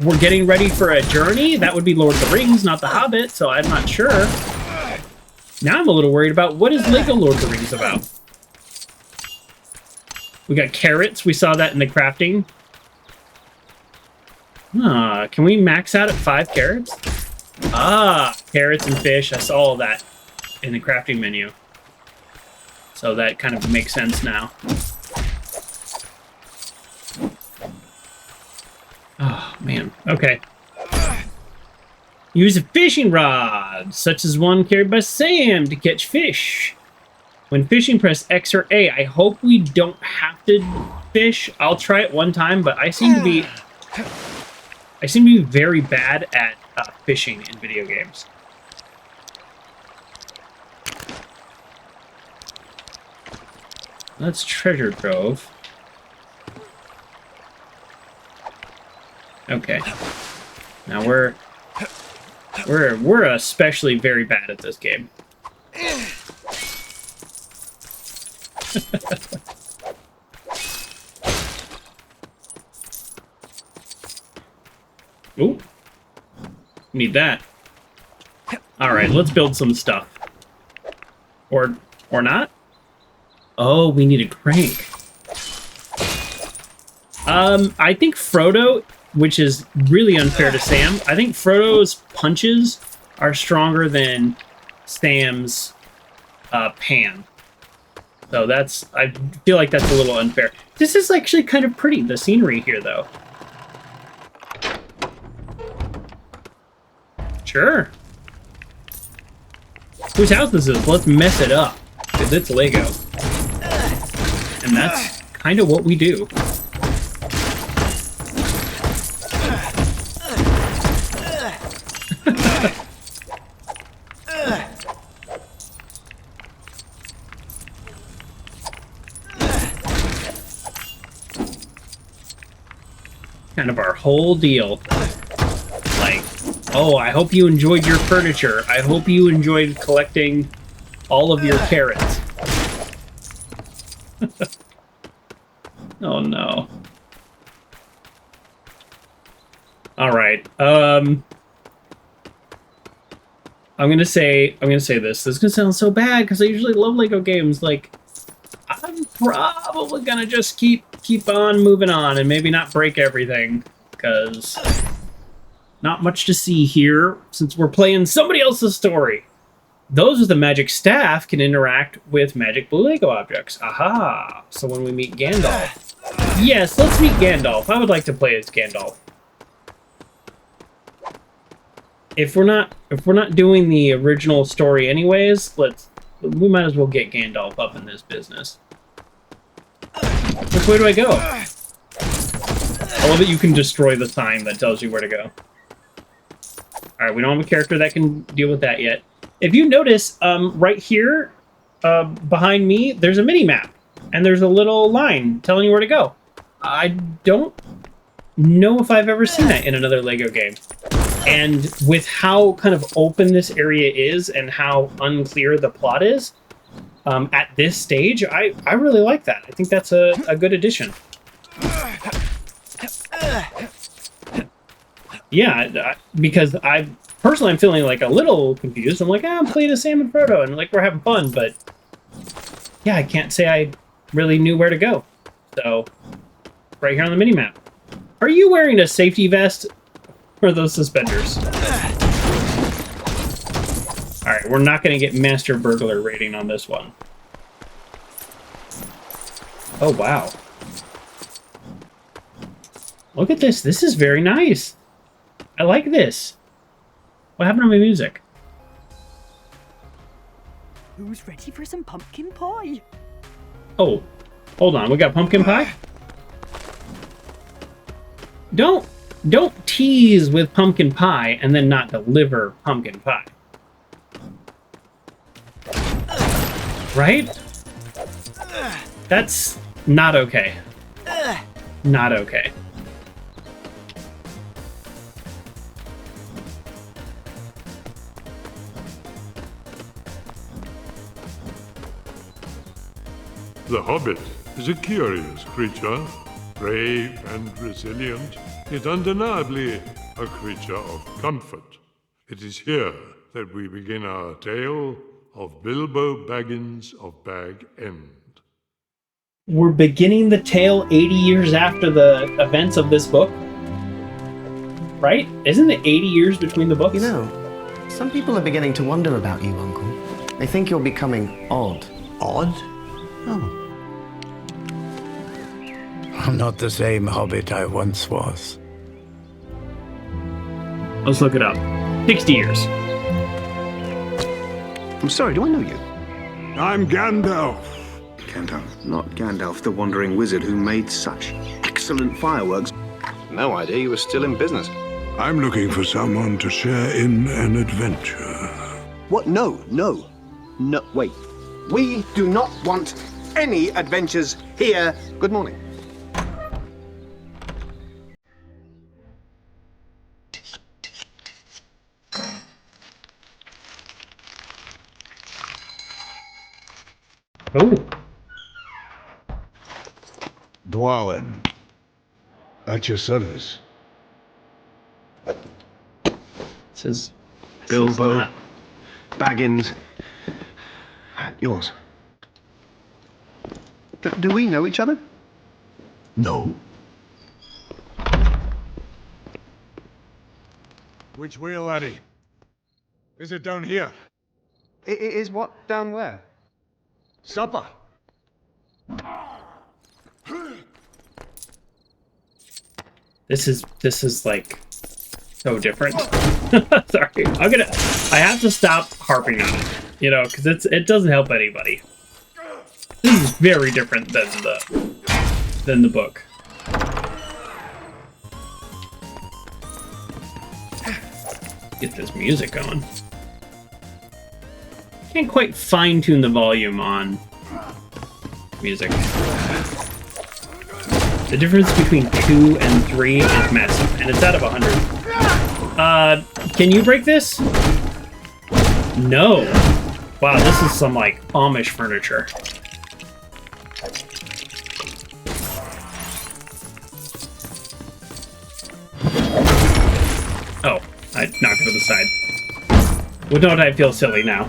we're getting ready for a journey? That would be Lord of the Rings, not The Hobbit, so I'm not sure. Now I'm a little worried about what is LEGO Lord of the Rings about? We got carrots. We saw that in the crafting. Can we max out at 5 carrots? Carrots and fish. I saw all that in the crafting menu. So that kind of makes sense now. Oh, man. Okay. Use a fishing rod, such as one carried by Sam, to catch fish. When fishing, press X or A. I hope we don't have to fish. I'll try it one time, but I seem to be very bad at fishing in video games. That's treasure trove. Okay. Now we're especially very bad at this game. Ooh. Need that. Alright, let's build some stuff. Or not? Oh, we need a crank. I think Frodo, which is really unfair to Sam, I think Frodo's punches are stronger than Sam's pan. So that's, I feel like that's a little unfair. This is actually kind of pretty, the scenery here, though. Sure. Whose house is this? Let's mess it up, because it's Lego. And that's kind of what we do. Kind of our whole deal. Like, oh, I hope you enjoyed your furniture. I hope you enjoyed collecting all of your carrots. Oh no. All right. I'm gonna say this. This is gonna sound so bad because I usually love Lego games. Like, I'm probably gonna just keep on moving on and maybe not break everything, because not much to see here since we're playing somebody else's story. Those with the magic staff can interact with magic blue Lego objects. Aha! So when we meet Gandalf. Yes, let's meet Gandalf. I would like to play as Gandalf. If we're not doing the original story anyways, we might as well get Gandalf up in this business. Which way do I go? I love that you can destroy the sign that tells you where to go. Alright, we don't have a character that can deal with that yet. If you notice, right here, behind me, there's a mini-map. And there's a little line telling you where to go. I don't know if I've ever seen that in another Lego game. And with how kind of open this area is and how unclear the plot is, at this stage, I really like that. I think that's a good addition. Yeah, because I'm feeling like a little confused. I'm like, I'm playing as Sam and Frodo, and like we're having fun, but yeah, I can't say I really knew where to go. So, right here on the mini-map. Are you wearing a safety vest or those suspenders? Alright, we're not going to get Master Burglar rating on this one. Oh, wow. Look at this. This is very nice. I like this. What happened to my music? Who's ready for some pumpkin pie? Oh, hold on. We got pumpkin pie? Don't tease with pumpkin pie and then not deliver pumpkin pie. Right? That's not okay. Not okay. The Hobbit is a curious creature, brave and resilient, yet undeniably a creature of comfort. It is here that we begin our tale of Bilbo Baggins of Bag End. We're beginning the tale 80 years after the events of this book. Right? Isn't it 80 years between the books? You know, some people are beginning to wonder about you, Uncle. They think you're becoming odd. Odd? Oh. I'm not the same hobbit I once was. Let's look it up. 60 years. I'm sorry, do I know you? I'm Gandalf. Gandalf, not Gandalf, the wandering wizard who made such excellent fireworks. No idea you were still in business. I'm looking for someone to share in an adventure. What? No, wait. We do not want any adventures here. Good morning. Oh. Dwarven. At your service. This is Bilbo Baggins. Yours. Do we know each other? No. Which way, laddie? Is it down here? Is what down where? Supper. This is like so different. Sorry, I have to stop harping on it, you know, because it doesn't help anybody. This is very different than the book. Get this music going. Can't quite fine-tune the volume on music. The difference between 2 and 3 is massive, and it's out of 100. Can you break this? No. Wow, this is some, like, Amish furniture. Oh, I knocked it to the side. Well, don't I feel silly now?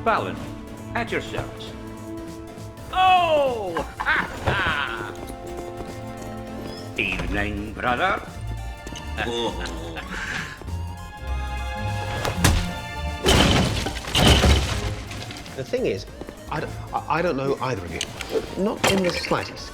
Balin, at your service. Oh! Ha ha! Evening, brother. The thing is, I don't know either of you. Not in the slightest.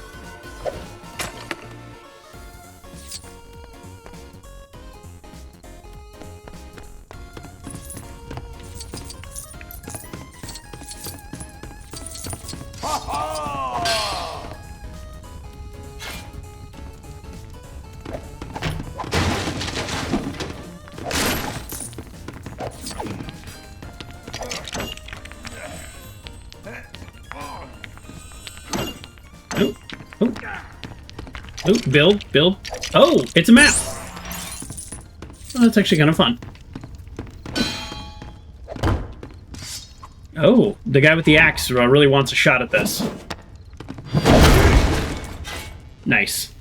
Oh, build. Oh, it's a map. Oh, that's actually kind of fun. Oh, the guy with the axe really wants a shot at this. Nice.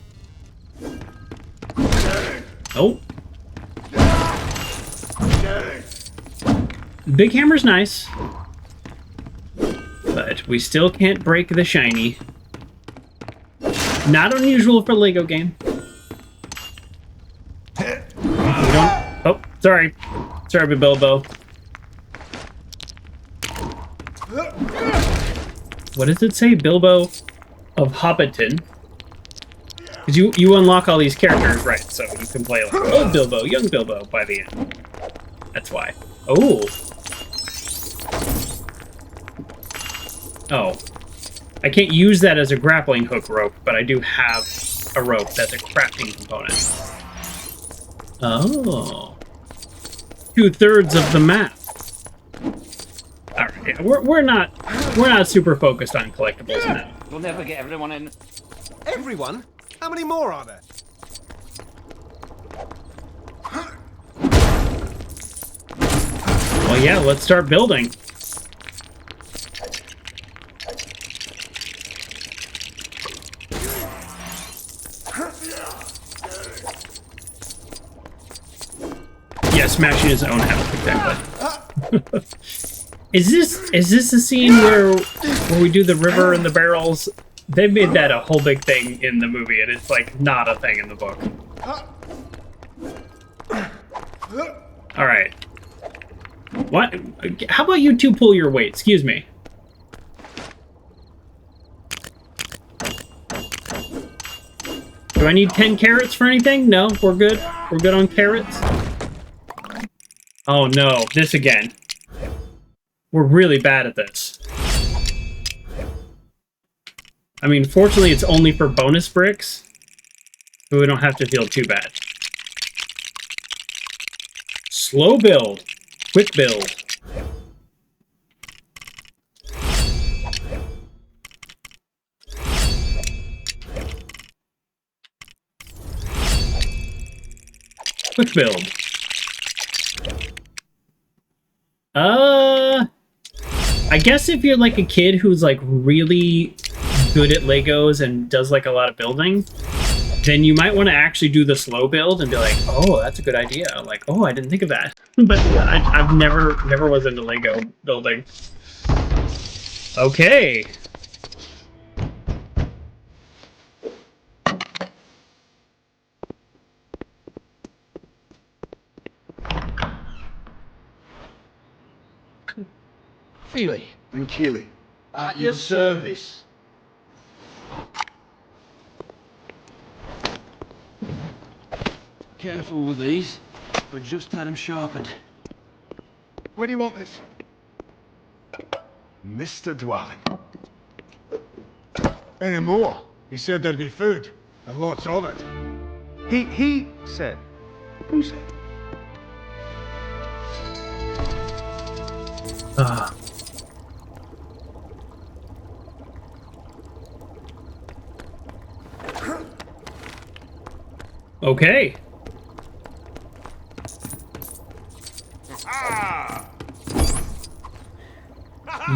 Oh. Big hammer's nice. But we still can't break the shiny. Not unusual for a LEGO game. Oh, sorry. Sorry, Bilbo. What does it say? Bilbo of Hobbiton? Because you unlock all these characters, right? So you can play like old Bilbo, young Bilbo by the end. That's why. Oh. Oh. I can't use that as a grappling hook rope, but I do have a rope that's a crafting component. Oh. 2/3 of the map. All right, we're not super focused on collectibles now. We'll never get everyone in. Everyone? How many more are there? Well, yeah, let's start building. Yeah, smashing his own house, exactly. Is this the scene where we do the river and the barrels? They made that a whole big thing in the movie, and it's like not a thing in the book. All right. What? How about you two pull your weight? Excuse me. Do I need 10 carrots for anything? No, we're good. We're good on carrots. Oh no, this again. We're really bad at this. I mean, fortunately, it's only for bonus bricks, so we don't have to feel too bad. Slow build. Quick build. Quick build. I guess if you're like a kid who's like really good at Legos and does like a lot of building, then you might want to actually do the slow build and be like, oh, that's a good idea. Like, oh, I didn't think of that. But yeah, I've never was into Lego building. Okay. Feely and Keely, at your service. Careful with these. We just had them sharpened. Where do you want this? Mr. Dwarven. Any more? He said there'd be food, and lots of it. He said. Who said? Okay.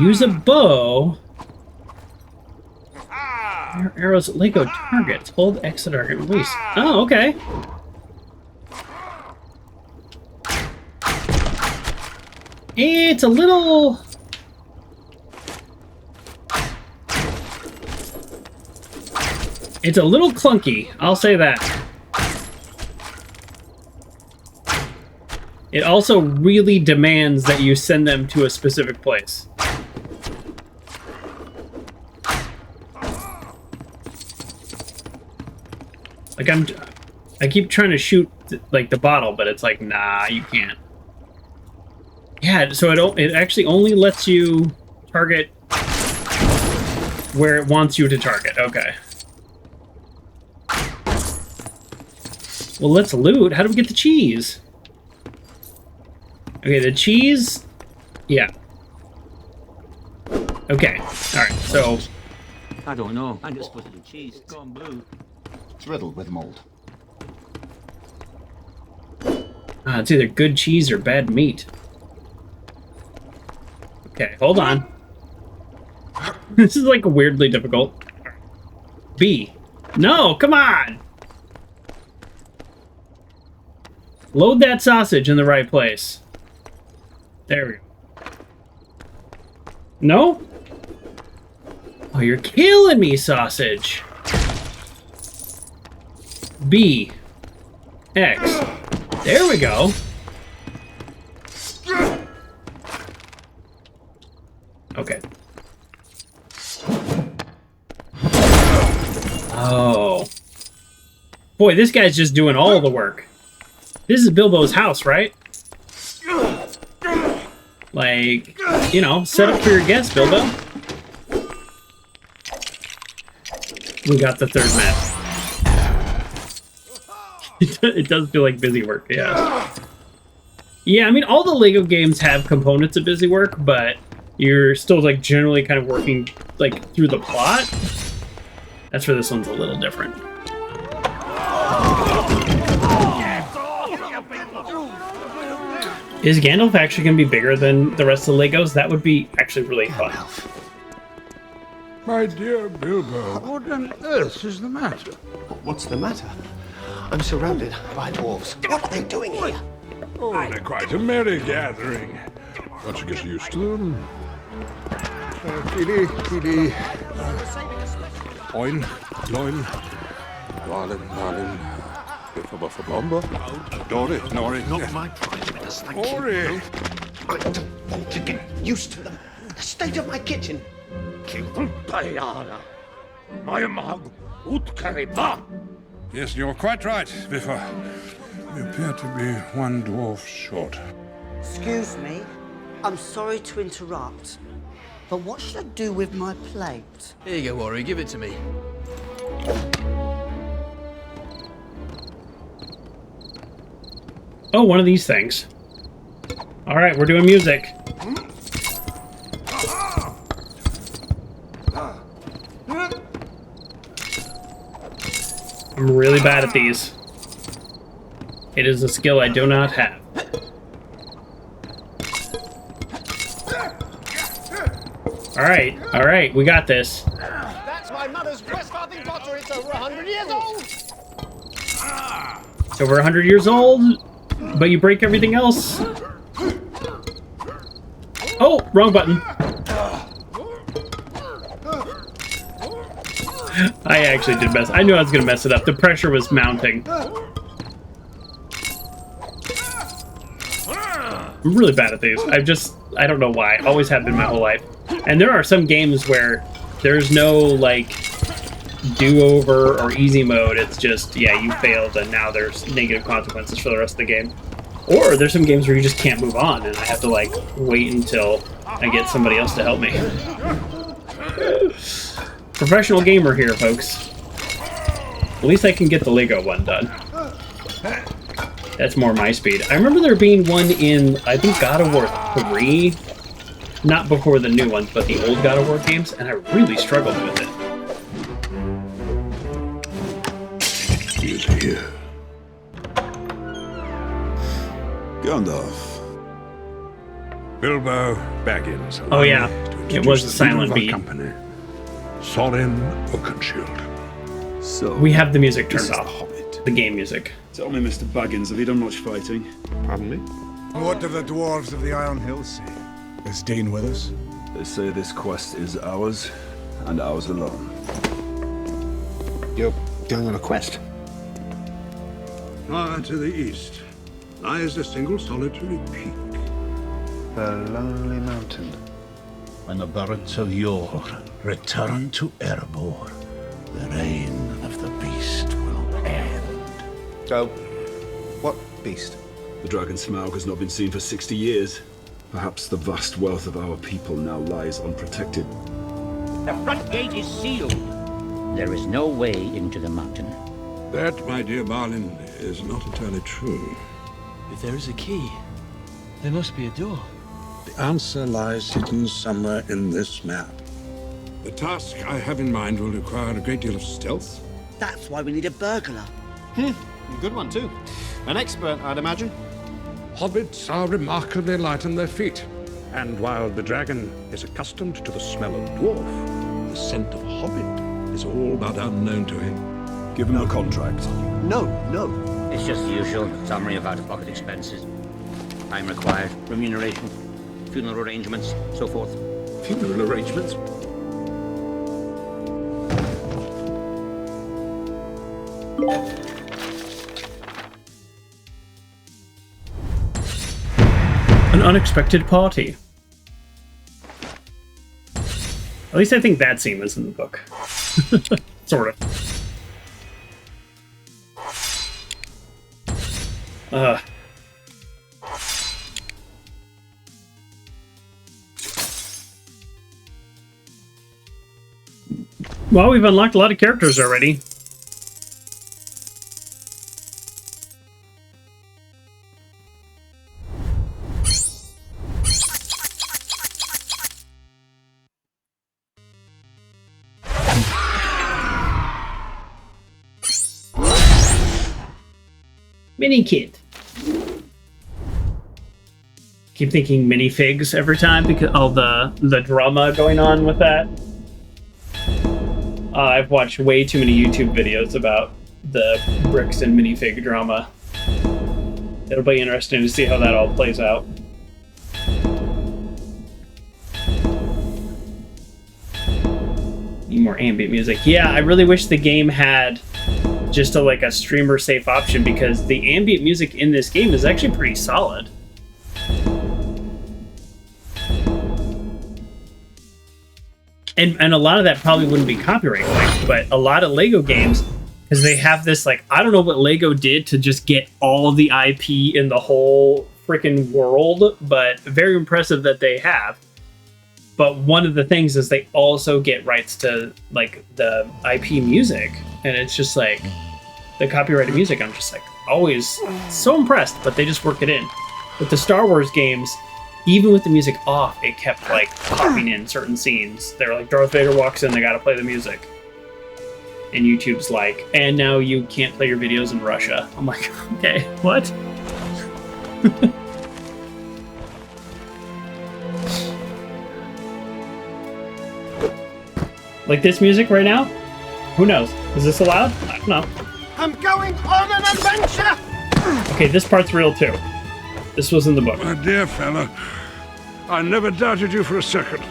Use a bow. Arrows at Lego targets. Hold X to target and release. Oh, okay. It's a little... It's a little clunky, I'll say that. It also really demands that you send them to a specific place. Like I keep trying to shoot like the bottle, but it's like, nah, you can't. Yeah, so it actually only lets you target where it wants you to target. Okay. Well, let's loot. How do we get the cheese? Okay, the cheese... Yeah. Okay, alright, so... I don't know. I just put it in cheese. It's gone blue. It's riddled with mold. It's either good cheese or bad meat. Okay, hold on. This is like weirdly difficult. B. No, come on! Load that sausage in the right place. There we go. No? Oh, you're killing me, sausage. B. X. There we go. Okay. Oh. Boy, this guy's just doing all the work. This is Bilbo's house, right? Like, you know, set up for your guests, Bilbo. We got the third map. It does feel like busy work, yeah. Yeah, I mean, all the LEGO games have components of busy work, but you're still, like, generally kind of working, like, through the plot. That's where this one's a little different. Is Gandalf actually going to be bigger than the rest of the Legos? That would be actually really fun. My dear Bilbo, what on earth is the matter? What's the matter? I'm surrounded by dwarves. What are they doing here? Oh, they're quite a merry gathering. Once you get used to them. Kili. Oin, loin, Marlin. Buffa bomber. Dory, Nori. Not my prize, thank Ori. you. I don't want to get used to them. The state of my kitchen. Yes, you're quite right, Biffa. You appear to be one dwarf short. Excuse me, I'm sorry to interrupt, but what should I do with my plate? Here you go, Ori, give it to me. Oh, one of these things. All right, we're doing music. I'm really bad at these. It is a skill I do not have. All right, we got this. That's my mother's Westfarthing pottery. It's over 100 years old. It's over 100 years old, but you break everything else. Oh, wrong button. I actually did mess. I knew I was going to mess it up. The pressure was mounting. I'm really bad at these. I don't know why. Always have been my whole life. And there are some games where there's no, like, do-over or easy mode. It's just, yeah, you failed, and now there's negative consequences for the rest of the game. Or there's some games where you just can't move on, and I have to, like, wait until I get somebody else to help me. Professional gamer here, folks. At least I can get the LEGO one done. That's more my speed. I remember there being one in, I think, God of War 3. Not before the new ones, but the old God of War games, and I really struggled with it. He is here. Gandalf. Bilbo Baggins. Oh yeah, it was a silent beat. Company. Thorin Oakenshield. So we have the music turned this is off. The Hobbit. The game music. Tell me, Mr. Baggins, have you done much fighting? Pardon me? What do the dwarves of the Iron Hills say? Is Dean with us? They say this quest is ours, and ours alone. You're going on a quest? Far to the east lies a single solitary peak. The lonely mountain. When the birds of yore return to Erebor, the reign of the beast will end. Oh, what beast? The dragon Smaug has not been seen for 60 years. Perhaps the vast wealth of our people now lies unprotected. The front gate is sealed. There is no way into the mountain. That, my dear Marlin, is not entirely true. If there is a key, there must be a door. The answer lies hidden somewhere in this map. The task I have in mind will require a great deal of stealth. That's why we need a burglar. A good one, too. An expert, I'd imagine. Hobbits are remarkably light on their feet. And while the dragon is accustomed to the smell of dwarf, the scent of hobbit is all but unknown to him. Give him a contract. No. It's just the usual summary of out-of-pocket expenses. Time required, remuneration, funeral arrangements, so forth. Funeral arrangements? An unexpected party. At least I think that scene was in the book. Sort of. Well, we've unlocked a lot of characters already. Mini kit. Keep thinking minifigs every time because the drama going on with that. I've watched way too many YouTube videos about the Brixton minifig drama. It'll be interesting to see how that all plays out. Need more ambient music. Yeah, I really wish the game had just a streamer safe option because the ambient music in this game is actually pretty solid. And a lot of that probably wouldn't be copyright claims, but a lot of LEGO games, because they have this, I don't know what LEGO did to just get all the IP in the whole freaking world, but very impressive that they have. But one of the things is they also get rights to, the IP music, and it's just, the copyrighted music, I'm just, always so impressed, but they just work it in. With the Star Wars games, even with the music off, it kept, popping in certain scenes. They're like, Darth Vader walks in, they gotta play the music. And YouTube's like, and now you can't play your videos in Russia. I'm like, okay, what? Like this music right now? Who knows? Is this allowed? I don't know. I'm going on an adventure! Okay, this part's real too. This was in the book. My dear fella, I never doubted you for a second.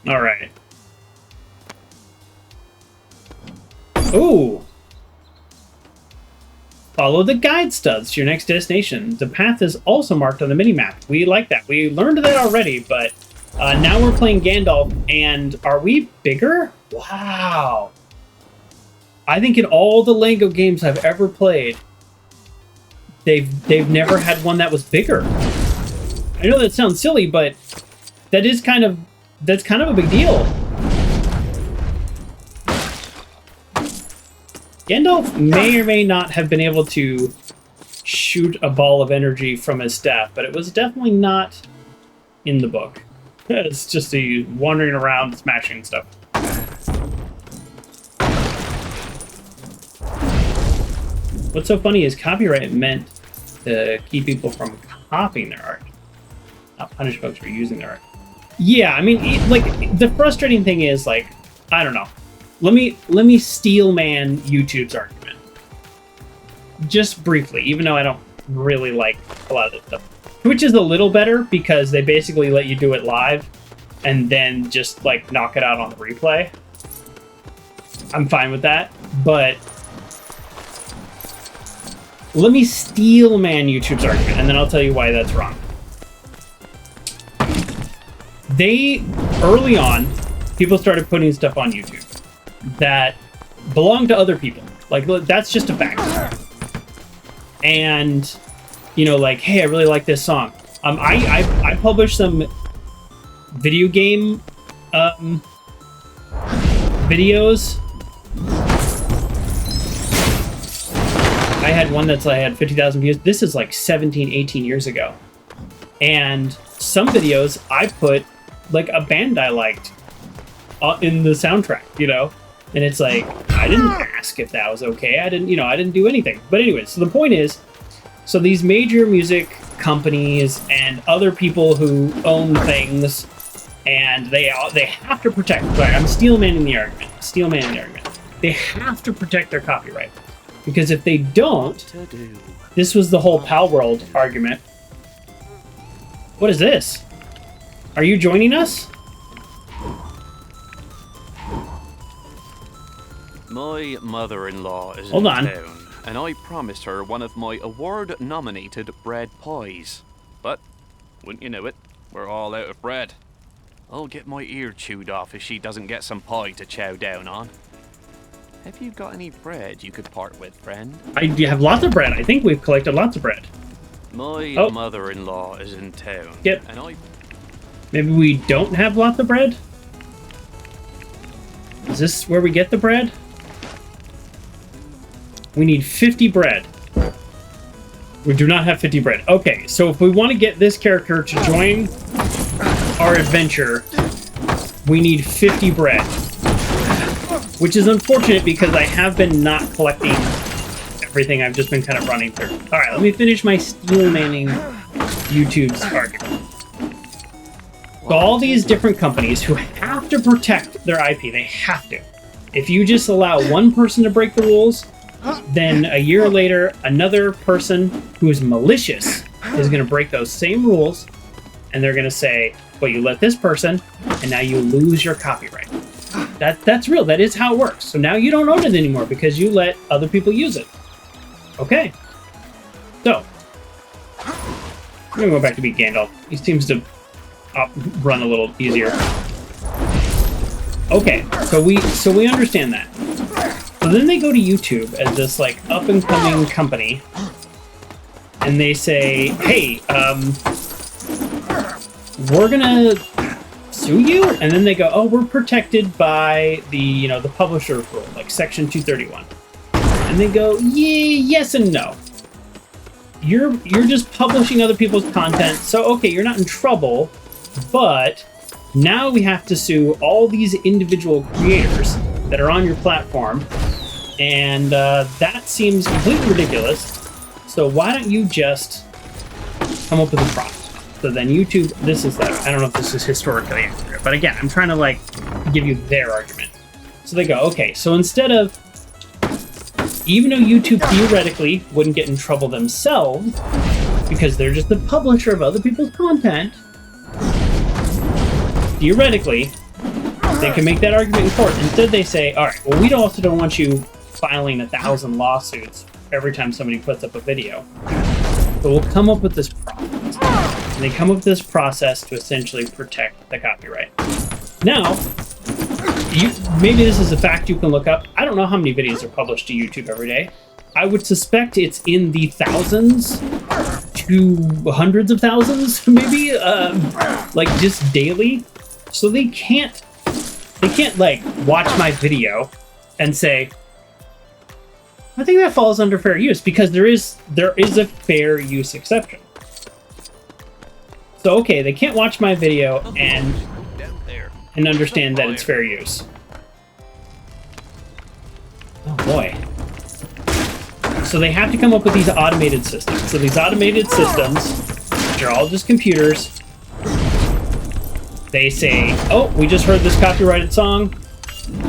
All right. Ooh. Follow the guide studs to your next destination. The path is also marked on the minimap. We like that. We learned that already, but now we're playing Gandalf, and are we bigger? Wow. I think in all the LEGO games I've ever played, they've never had one that was bigger. I know that sounds silly, but that's kind of a big deal. Gandalf may or may not have been able to shoot a ball of energy from his staff, but it was definitely not in the book. It's just a wandering around smashing stuff. What's so funny is copyright meant to keep people from copying their art, not punish folks for using their art. Yeah, I mean, the frustrating thing is, I don't know. Let me steel man YouTube's argument. Just briefly, even though I don't really like a lot of this stuff. Twitch is a little better because they basically let you do it live and then just, knock it out on the replay. I'm fine with that, but let me steel man YouTube's argument, and then I'll tell you why that's wrong. Early on, people started putting stuff on YouTube that belonged to other people. That's just a fact. And, hey, I really like this song. I published some video game videos. I had one I had 50,000 views. This is 17, 18 years ago. And some videos I put a band I liked in the soundtrack, And it's I didn't ask if that was okay. I didn't do anything. But anyways, so the point is, so these major music companies and other people who own things, and they have to protect. Sorry, I'm steel manning the argument. They have to protect their copyright. Because if they don't, this was the whole Pal World argument. What is this? Are you joining us? My mother-in-law is Hold in on. town, and I promised her one of my award-nominated bread pies. But, wouldn't you know it, we're all out of bread. I'll get my ear chewed off if she doesn't get some pie to chow down on. Have you got any bread you could part with, friend? I have lots of bread. I think we've collected lots of bread. My mother-in-law is in town. Yep. And Maybe we don't have lots of bread? Is this where we get the bread? We need 50 bread. We do not have 50 bread. Okay, so if we want to get this character to join our adventure, we need 50 bread. which is unfortunate because I have been not collecting everything. I've just been kind of running through. All right, let me finish my steel manning YouTube's argument. So all these different companies who have to protect their IP, they have to. If you just allow one person to break the rules, then a year later, another person who is malicious is going to break those same rules, and they're going to say, well, you let this person, and now you lose your copyright. That's real. That is how it works. So now you don't own it anymore because you let other people use it. Okay. So, I'm going to go back to beat Gandalf. He seems to run a little easier. Okay, so we understand that. So then they go to YouTube as this like up and coming company, and they say, "Hey, we're gonna sue you," and then they go, "Oh, we're protected by the the publisher rule, like Section 231," and they go, "Yeah, yes and no. You're just publishing other people's content, so okay, you're not in trouble, but now we have to sue all these individual creators that are on your platform, and that seems completely ridiculous. So why don't you just come up with a product?" So then YouTube, this is like, I don't know if this is historically accurate, but again, I'm trying to like give you their argument. So they go, okay, so instead of, even though YouTube theoretically wouldn't get in trouble themselves because they're just the publisher of other people's content, theoretically, they can make that argument in court. Instead, they say, all right, well, we also don't want you filing 1,000 lawsuits every time somebody puts up a video. So we'll come up with this process. And they come up with this process to essentially protect the copyright. Now, maybe this is a fact you can look up. I don't know how many videos are published to YouTube every day. I would suspect it's in the thousands to hundreds of thousands, maybe, like just daily. So they can't like watch my video and say, I think that falls under fair use, because there is a fair use exception. So okay, they can't watch my video and understand that it's fair use. Oh boy. So they have to come up with these automated systems. So these automated systems, which are all just computers, they say, oh, we just heard this copyrighted song.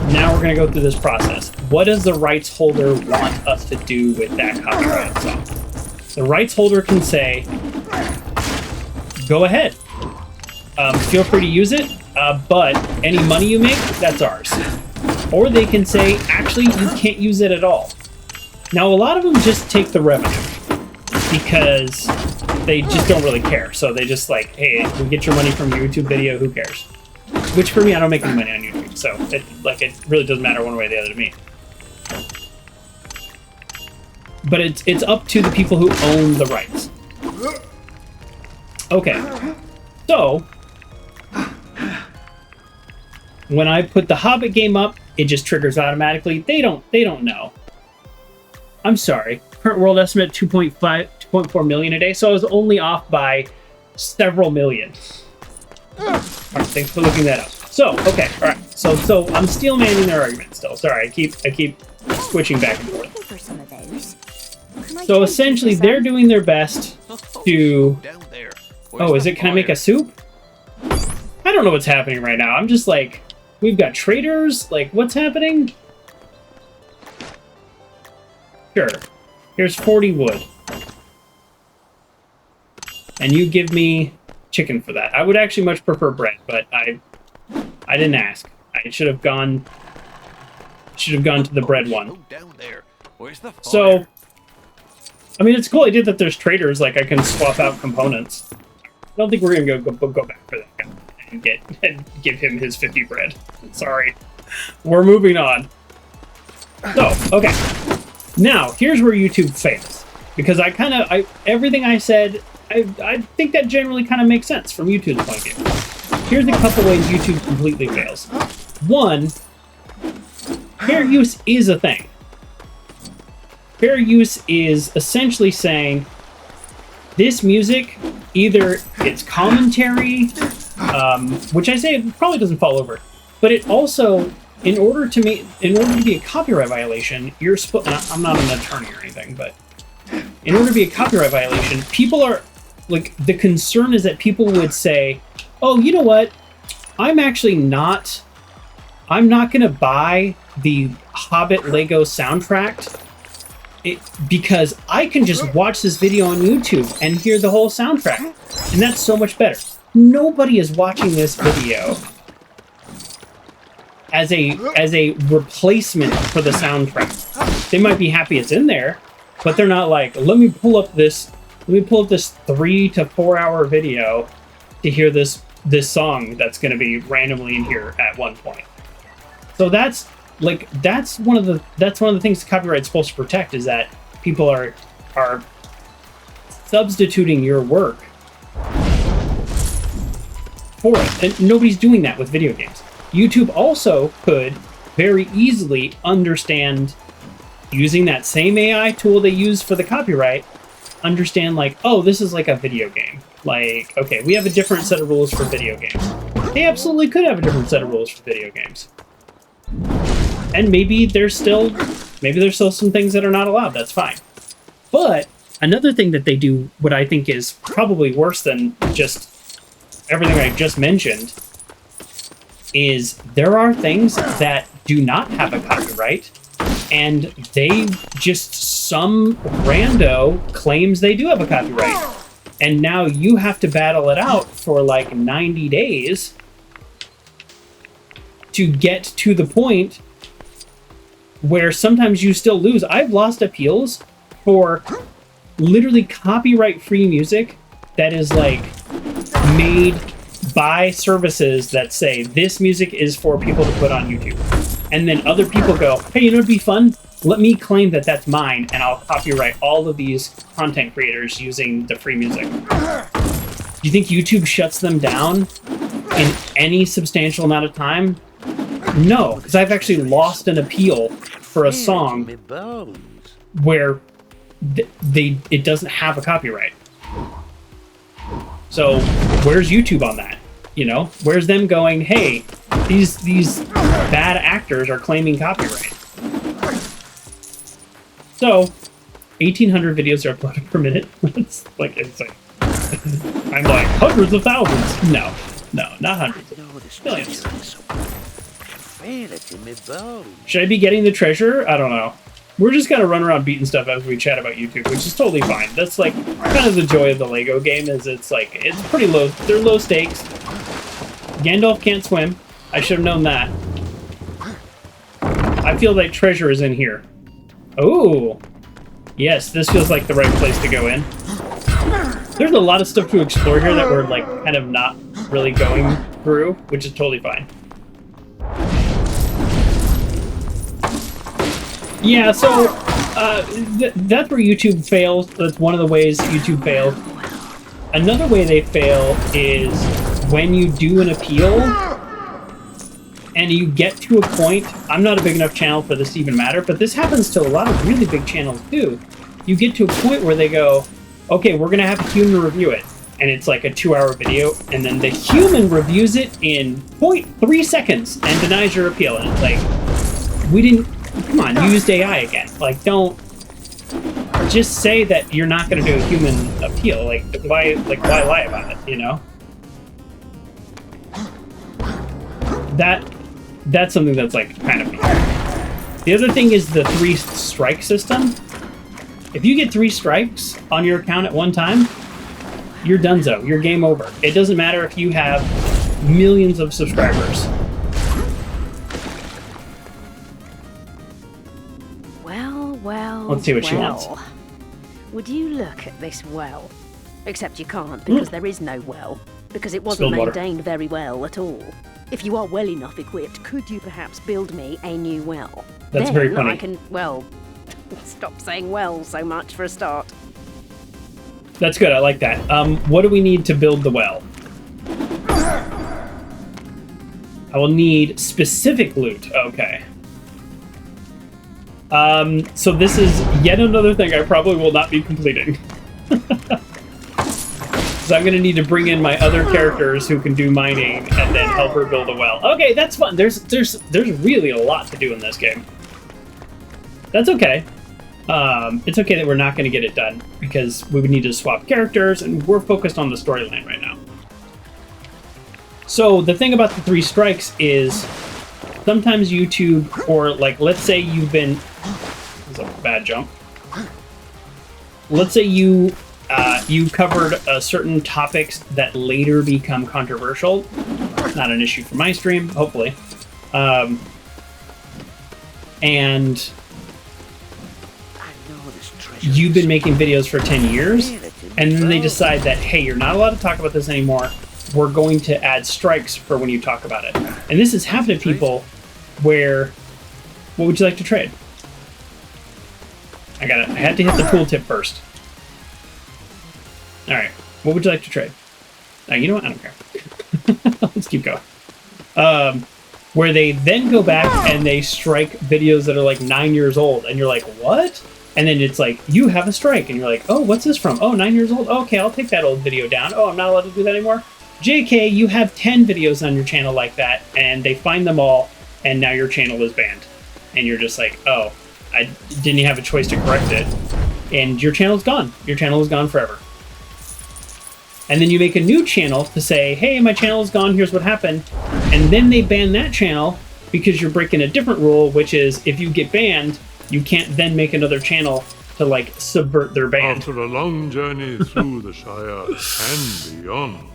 Now we're going to go through this process. What does the rights holder want us to do with that copyrighted song? The rights holder can say, go ahead. Feel free to use it, but any money you make, that's ours. Or they can say, actually, you can't use it at all. Now, a lot of them just take the revenue because they just don't really care. So they just like, hey, we get your money from your YouTube video, who cares? Which for me, I don't make any money on YouTube, so it really doesn't matter one way or the other to me. But it's up to the people who own the rights. Okay, so when I put the Hobbit game up, it just triggers automatically. They don't know. I'm sorry. Current world estimate 2.4 million a day, so I was only off by several million. All right, thanks for looking that up. So, okay, all right. So I'm still manning their argument still. Sorry, I keep switching back and forth. So essentially, they're doing their best to. Oh, is it? Can I make a soup? I don't know what's happening right now. I'm just like, we've got traders. Like, what's happening? Sure. Here's 40 wood. And you give me chicken for that. I would actually much prefer bread, but I didn't ask. I should have gone to the bread one. So, I mean, it's a cool idea that there's traders, like I can swap out components. I don't think we're gonna go back for that guy and give him his 50 bread. Sorry. We're moving on. So, okay. Now, here's where YouTube fails. Because everything I said, I think that generally kind of makes sense from YouTube's point of view. Here's a couple ways YouTube completely fails. One, fair use is a thing. Fair use is essentially saying this music, either it's commentary, which I say probably doesn't fall over, but it also in order to be a copyright violation, you're supposed. I'm not an attorney or anything, but in order to be a copyright violation, people are like, the concern is that people would say, "Oh, you know what? I'm not going to buy the Hobbit Lego soundtrack because I can just watch this video on YouTube and hear the whole soundtrack, and that's so much better." Nobody is watching this video as a replacement for the soundtrack. They might be happy it's in there, but they're not like, let me pull up this 3 to 4 hour video to hear this song that's going to be randomly in here at one point. So that's one of the things the copyright's supposed to protect, is that people are substituting your work for it, and nobody's doing that with video games. YouTube also could very easily understand, using that same AI tool they use for the copyright, understand like, oh, this is like a video game. Like, okay, we have a different set of rules for video games. They absolutely could have a different set of rules for video games. And maybe there's still some things that are not allowed. That's fine. But another thing that they do, what I think is probably worse than just everything I just mentioned, is there are things that do not have a copyright, and they just, some rando claims they do have a copyright. And now you have to battle it out for like 90 days to get to the point where sometimes you still lose. I've lost appeals for literally copyright-free music that is like made by services that say this music is for people to put on YouTube. And then other people go, hey, you know, it'd be fun? Let me claim that that's mine, and I'll copyright all of these content creators using the free music. Do you think YouTube shuts them down in any substantial amount of time? No, because I've actually lost an appeal for a song where it doesn't have a copyright. So where's YouTube on that? You know, where's them going, hey, these bad actors are claiming copyright? So 1,800 videos are uploaded per minute. It's like insane. I'm like, hundreds of thousands. No, not hundreds. Millions. Should I be getting the treasure? I don't know. We're just gonna run around beating stuff as we chat about YouTube, which is totally fine. That's like kind of the joy of the Lego game, is it's pretty low. They're low stakes. Gandalf can't swim. I should have known that. I feel like treasure is in here. Oh, yes, this feels like the right place to go in. There's a lot of stuff to explore here that we're like kind of not really going through, which is totally fine. Yeah, so that's where YouTube fails. That's one of the ways YouTube fails. Another way they fail is when you do an appeal and you get to a point. I'm not a big enough channel for this to even matter, but this happens to a lot of really big channels too. You get to a point where they go, okay, we're gonna have a human review it, and it's like a 2-hour video, and then the human reviews it in 0.3 seconds and denies your appeal, and it's like, we didn't. Come on, used AI again. Like, don't just say that you're not going to do a human appeal. Like, why lie about it? You know. That's something that's like kind of weird. The other thing is the 3 strike system. If you get 3 strikes on your account at one time, you're donezo. You're game over. It doesn't matter if you have millions of subscribers. Let's see what she wants. Would you look at this well? Except you can't, because there is no well. Because it wasn't maintained very well at all. If you are well enough equipped, could you perhaps build me a new well? That's then very funny. I can, well, stop saying well so much for a start. That's good, I like that. What do we need to build the well? I will need specific loot. Okay. So this is yet another thing I probably will not be completing. So I'm going to need to bring in my other characters who can do mining and then help her build a well. Okay, that's fun. There's really a lot to do in this game. That's okay. It's okay that we're not going to get it done because we would need to swap characters and we're focused on the storyline right now. So the thing about the 3 strikes is sometimes YouTube, or like, let's say you've been... This is a bad jump. Let's say you covered certain topics that later become controversial. Not an issue for my stream, hopefully. And you've been making videos for 10 years, and then they decide that, hey, you're not allowed to talk about this anymore. We're going to add strikes for when you talk about it. And this has happened to people where, what would you like to trade? I had to hit the tooltip first. All right, what would you like to trade? You know what? I don't care. Let's keep going. Where they then go back and they strike videos that are like 9 years old, and you're like, what? And then it's like, you have a strike, and you're like, oh, what's this from? Oh, 9 years old? Okay, I'll take that old video down. Oh, I'm not allowed to do that anymore? JK, you have 10 videos on your channel like that, and they find them all, and now your channel is banned. And you're just like, oh, I didn't have a choice to correct it. And your channel's gone. Your channel is gone forever. And then you make a new channel to say, hey, my channel is gone, here's what happened. And then they ban that channel because you're breaking a different rule, which is if you get banned, you can't then make another channel to, like, subvert their ban. After a long journey through the Shire and beyond,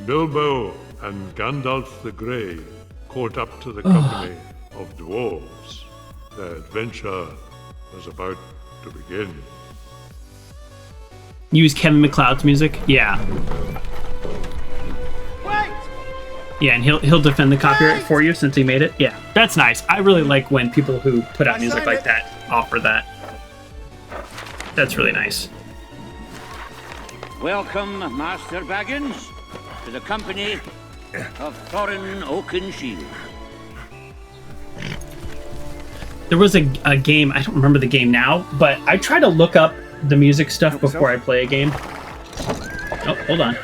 Bilbo and Gandalf the Grey caught up to the company of dwarves. Their adventure was about to begin. Use Kevin MacLeod's music? Yeah. Yeah, and he'll defend the copyright for you since he made it. Yeah, that's nice. I really like when people who put out music like that offer that. That's really nice. Welcome, Master Baggins, to the company of Thorin Oakenshield. There was a game, I don't remember the game now, but I try to look up the music stuff before I play a game. Oh, hold on.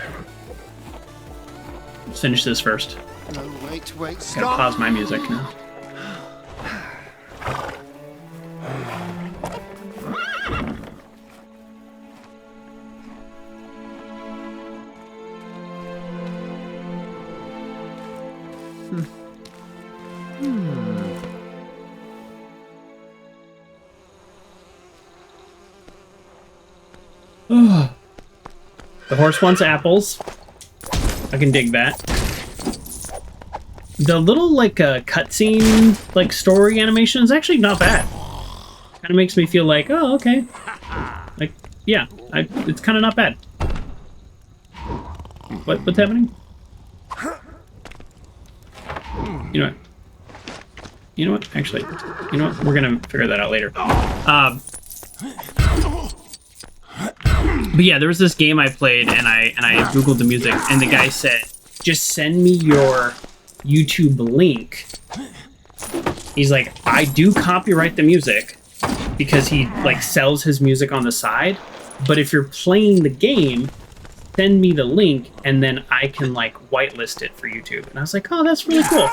Let's finish this first. No, wait, stop. Gotta pause my music now. The horse wants apples. I can dig that. The little, like, cutscene, like, story animation is actually not bad. Kind of makes me feel like, oh, okay. Like, yeah, it's kind of not bad. What's happening? You know what? You know what? Actually, you know what? We're gonna figure that out later. But yeah, there was this game I played, and I googled the music, and the guy said, "Just send me your YouTube link." He's like, "I do copyright the music because he like sells his music on the side, but if you're playing the game, send me the link, and then I can like whitelist it for YouTube." And I was like, "Oh, that's really cool."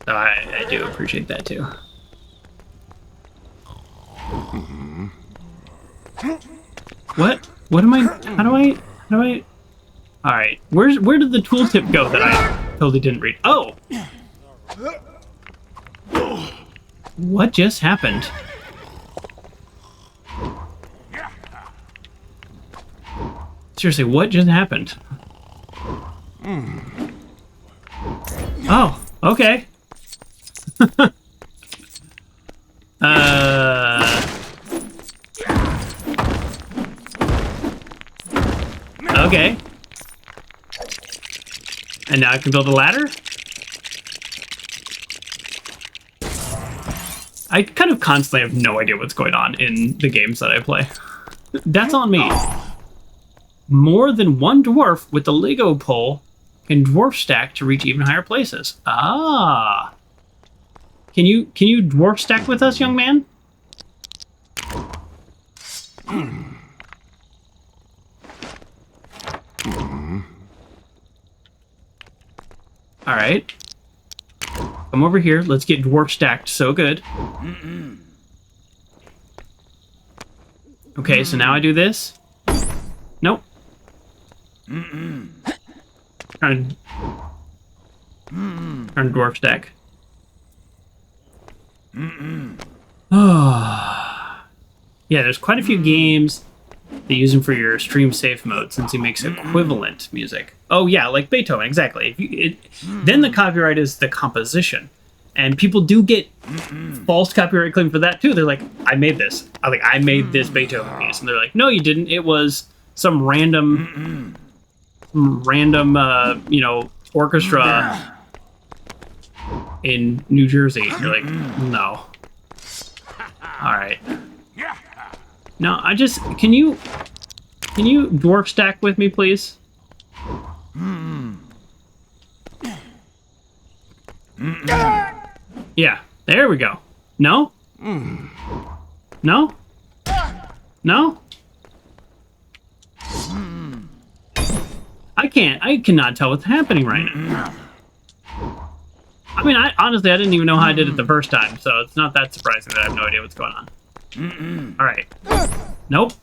So I do appreciate that too. What? What am I? How do I? All right. Where did the tooltip go that I totally didn't read? Oh. What just happened? Seriously, what just happened? Oh, okay. Okay. And now I can build a ladder? I kind of constantly have no idea what's going on in the games that I play. That's on me. More than one dwarf with the Lego pole can dwarf stack to reach even higher places. Ah. Can you dwarf stack with us, young man? All right. Come over here. Let's get dwarf stacked. So good. Okay, so now I do this. Nope. Trying to dwarf stack. Yeah, there's quite a few games that use them for your stream safe mode since he makes equivalent music. Oh yeah, like Beethoven, exactly. Then the copyright is the composition. And people do get false copyright claim for that too. They're like, I made this. I made this Beethoven piece. And they're like, no, you didn't. It was some random, orchestra in New Jersey. You're like, no. All right. No, can you dwarf stack with me, please? Yeah, there we go. No? No? No? I cannot tell what's happening right now. I mean, honestly, I didn't even know how I did it the first time, so it's not that surprising that I have no idea what's going on. All right. Nope.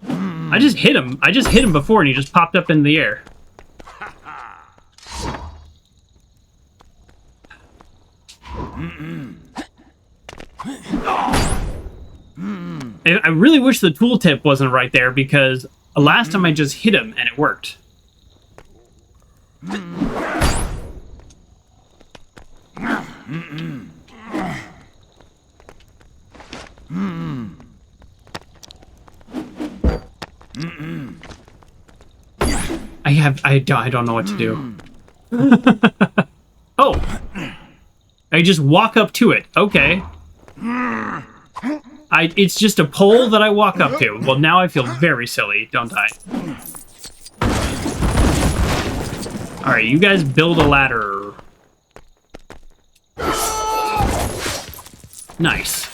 I just hit him. I just hit him before, and he just popped up in the air. I really wish the tooltip wasn't right there, because last time I just hit him, and it worked. I don't know what to do. Oh, I just walk up to it. Okay. It's just a pole that I walk up to. Well, now I feel very silly, don't I? All right, you guys build a ladder. Nice.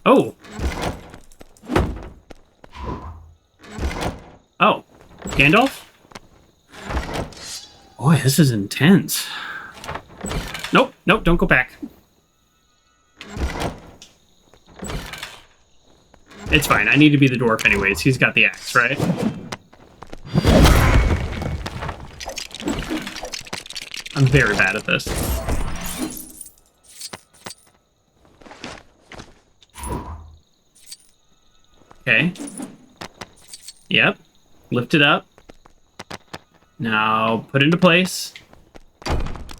Oh. Oh, Gandalf? Boy, this is intense. Nope, nope, don't go back. It's fine, I need to be the dwarf anyways. He's got the axe, right? I'm very bad at this. Okay. Yep. Lift it up. Now put into place.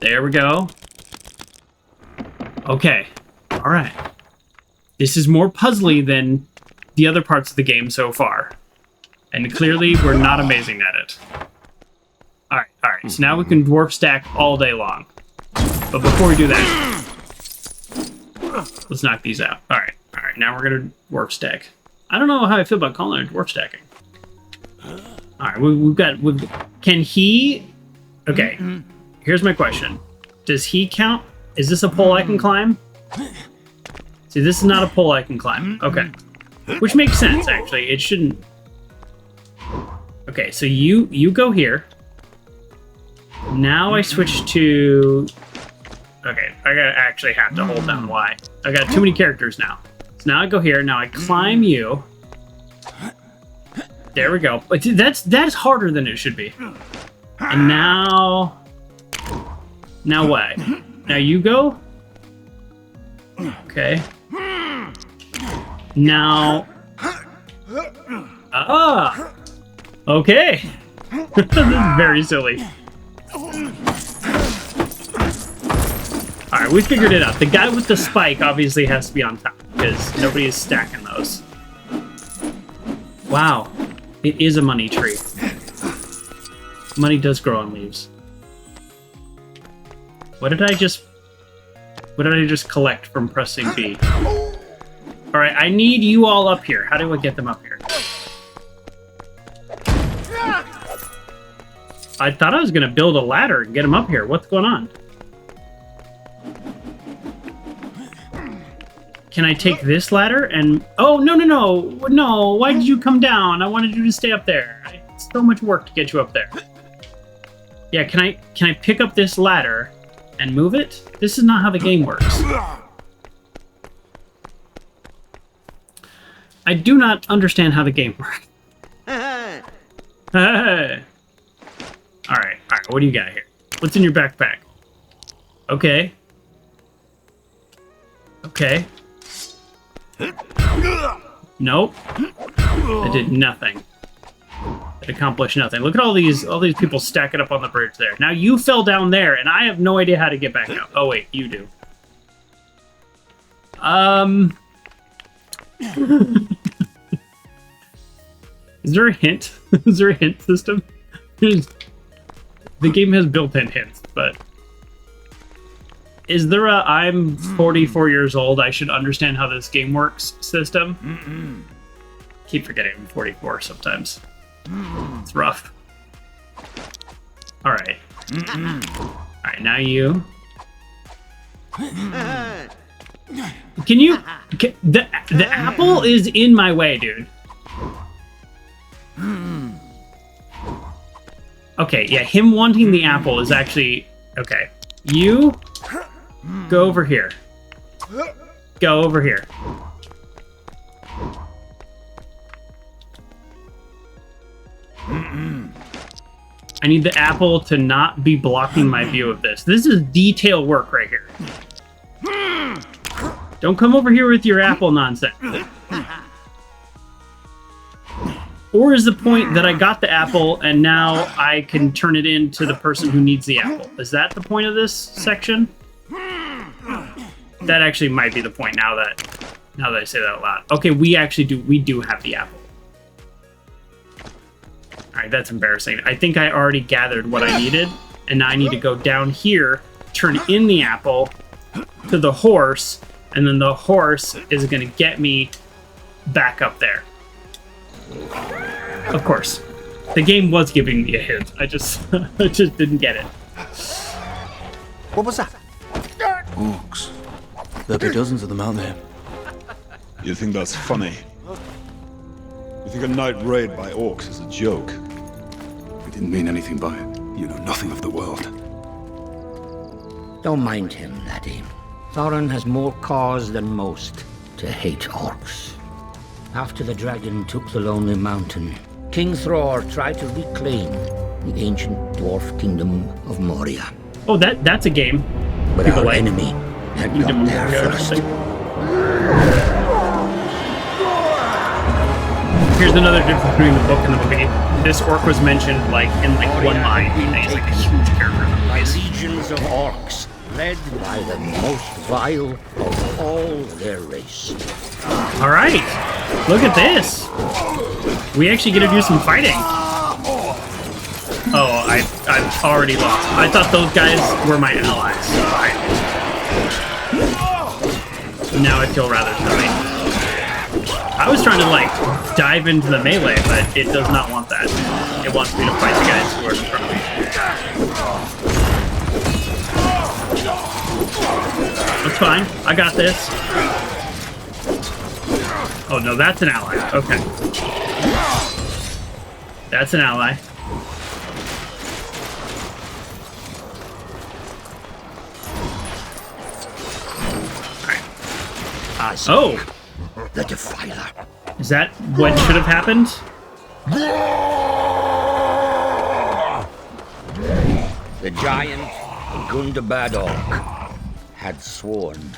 There we go. Okay. All right. This is more puzzly than the other parts of the game so far. And clearly we're not amazing at it. All right. So now we can dwarf stack all day long. But before we do that, let's knock these out. All right. Now we're going to dwarf stack. I don't know how I feel about calling it dwarf stacking. All right, we've got. Can he? Okay. Here's my question: does he count? Is this a pole I can climb? See, this is not a pole I can climb. Okay, which makes sense actually. It shouldn't. Okay, so you go here. Now I switch to. Okay, I gotta actually have to hold down Y. I got too many characters now. So now I go here. Now I climb you. There we go. That's harder than it should be. And now what? Now you go. Okay. Now. Okay. This is very silly. All right, we figured it out. The guy with the spike obviously has to be on top because nobody is stacking those. Wow. It is a money tree. Money does grow on leaves. What did I just collect from pressing B? Alright, I need you all up here. How do I get them up here? I thought I was gonna build a ladder and get them up here. What's going on? Can I take this ladder and... Oh, no. No, why did you come down? I wanted you to stay up there. It's so much work to get you up there. Yeah, can I pick up this ladder and move it? This is not how the game works. I do not understand how the game works. Hey. Alright, what do you got here? What's in your backpack? Okay. Okay. Nope. I did nothing. It accomplished nothing. Look at all these people stacking up on the bridge there. Now you fell down there, and I have no idea how to get back up. Oh wait, you do. Is there a hint? Is there a hint system? The game has built-in hints, but is there a I'm 44 years old, I should understand how this game works system? Keep forgetting I'm 44 sometimes. It's rough. Alright. Alright, now you. Can you... the apple is in my way, dude. Okay, yeah, him wanting the apple is actually... Okay. You... Go over here. Go over here. I need the apple to not be blocking my view of this. This is detail work right here. Don't come over here with your apple nonsense. Or is the point that I got the apple and now I can turn it into the person who needs the apple? Is that the point of this section? That actually might be the point now that I say that out loud. Okay, we do have the apple. Alright, that's embarrassing. I think I already gathered what I needed, and now I need to go down here, turn in the apple to the horse, and then the horse is gonna get me back up there. Of course. The game was giving me a hint. I just didn't get it. What was that? Orcs. There'll be dozens of them out there. You think that's funny? You think a night raid by orcs is a joke? We didn't mean anything by it. You know nothing of the world. Don't mind him, laddie. Thorin has more cause than most to hate orcs. After the dragon took the Lonely Mountain, King Thror tried to reclaim the ancient dwarf kingdom of Moria. Oh, that's a game. But our enemy had got there first. Here's another difference between the book and the movie. This orc was mentioned in one line. And he's like a huge character. By legions of orcs, led by the most vile of all their race. All right, look at this. We actually get to do some fighting. Oh, I've already lost. I thought those guys were my allies. Now I feel rather sorry. I was trying to dive into the melee, but it does not want that. It wants me to fight the guys who are in front of me. That's fine. I got this. Oh no, that's an ally. Okay. That's an ally. Oh! The Defiler. Is that what should have happened? The giant Gundabad Orc had sworn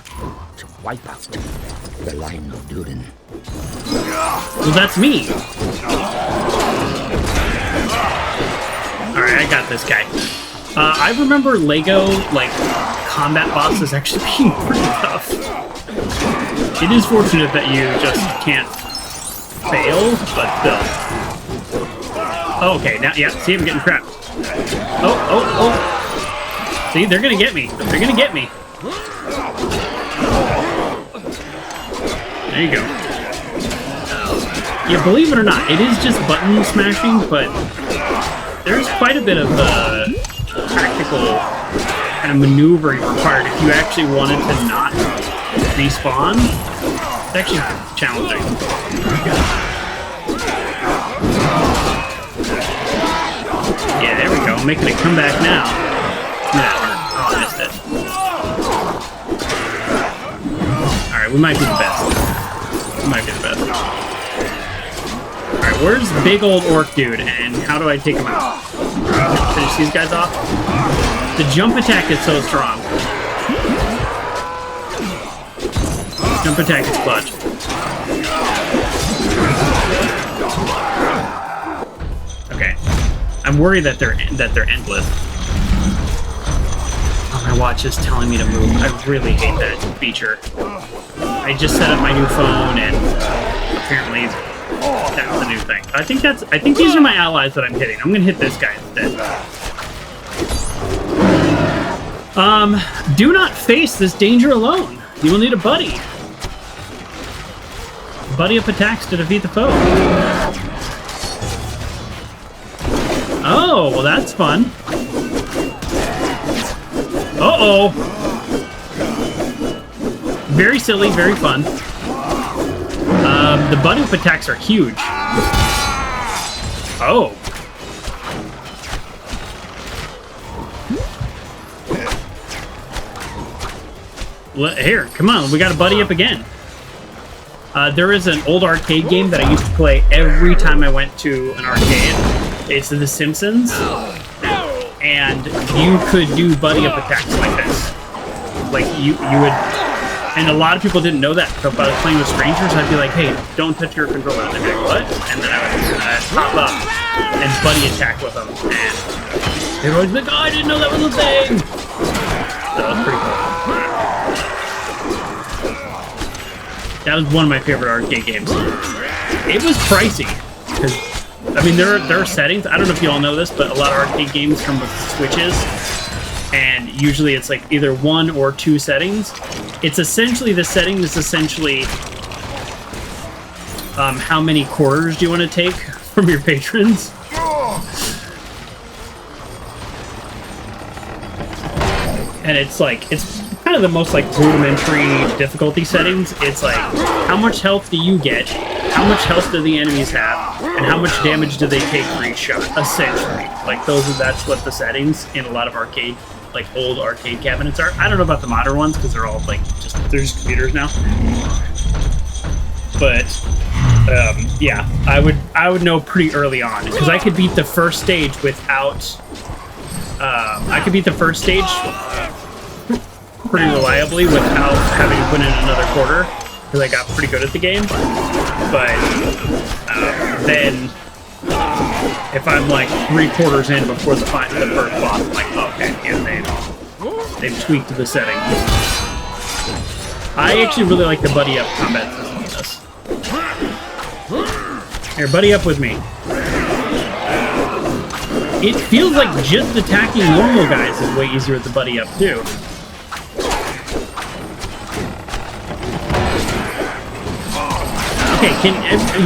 to wipe out the line of Durin. Well, that's me. Alright, I got this guy. I remember LEGO, combat bosses actually being pretty tough. It is fortunate that you just can't fail, but still. Oh, okay, now, yeah, see, I'm getting trapped. Oh. See, they're gonna get me. They're gonna get me. There you go. Yeah, believe it or not, it is just button smashing, but there's quite a bit of tactical kind of maneuvering required if you actually wanted to not respawn. It's actually challenging. Yeah, there we go. making a comeback now. Oh, I missed it. Alright, we might be the best. Alright, where's the big old orc dude, and how do I take him out? Finish these guys off? The jump attack is so strong. Jump attack is clutch. Okay. I'm worried that they're endless. Oh, my watch is telling me to move. I really hate that feature. I just set up my new phone, and apparently that's the new thing. I think these are my allies that I'm hitting. I'm gonna hit this guy instead. Do not face this danger alone. You will need a buddy. Buddy up attacks to defeat the foe. Oh, well that's fun. Uh-oh. Very silly, very fun. The buddy up attacks are huge. Oh. Here, come on, we got a buddy up again. There is an old arcade game that I used to play every time I went to an arcade. It's The Simpsons. And you could do buddy up attacks like this. Like, you would... And a lot of people didn't know that. So if I was playing with strangers, I'd be like, hey, don't touch your controller. And they'd be like, what? And then I would pop up and buddy attack with them. And they'd always be like, oh, I didn't know that was a thing! So that was pretty cool. That was one of my favorite arcade games. It was pricey, because, I mean, there are settings. I don't know if you all know this, but a lot of arcade games come with switches, and usually it's like either 1 or 2 settings. It's essentially, the setting is essentially how many quarters do you want to take from your patrons. And it's like, it's kind of the most like rudimentary difficulty settings. It's like, how much health do you get? How much health do the enemies have? And how much damage do they take for each shot? Essentially, like that's what the settings in a lot of arcade, like old arcade cabinets are. I don't know about the modern ones because they're all like they're just computers now. But yeah, I would know pretty early on because I could beat the first stage without. I could beat the first stage pretty reliably without having to put in another quarter because I got pretty good at the game. But then if I'm like 3 quarters in before the first boss, I'm like, okay, yeah, they've tweaked the setting. I actually really like the buddy up combat system of this. Here, buddy up with me. It feels like just attacking normal guys is way easier with the buddy up too. Okay,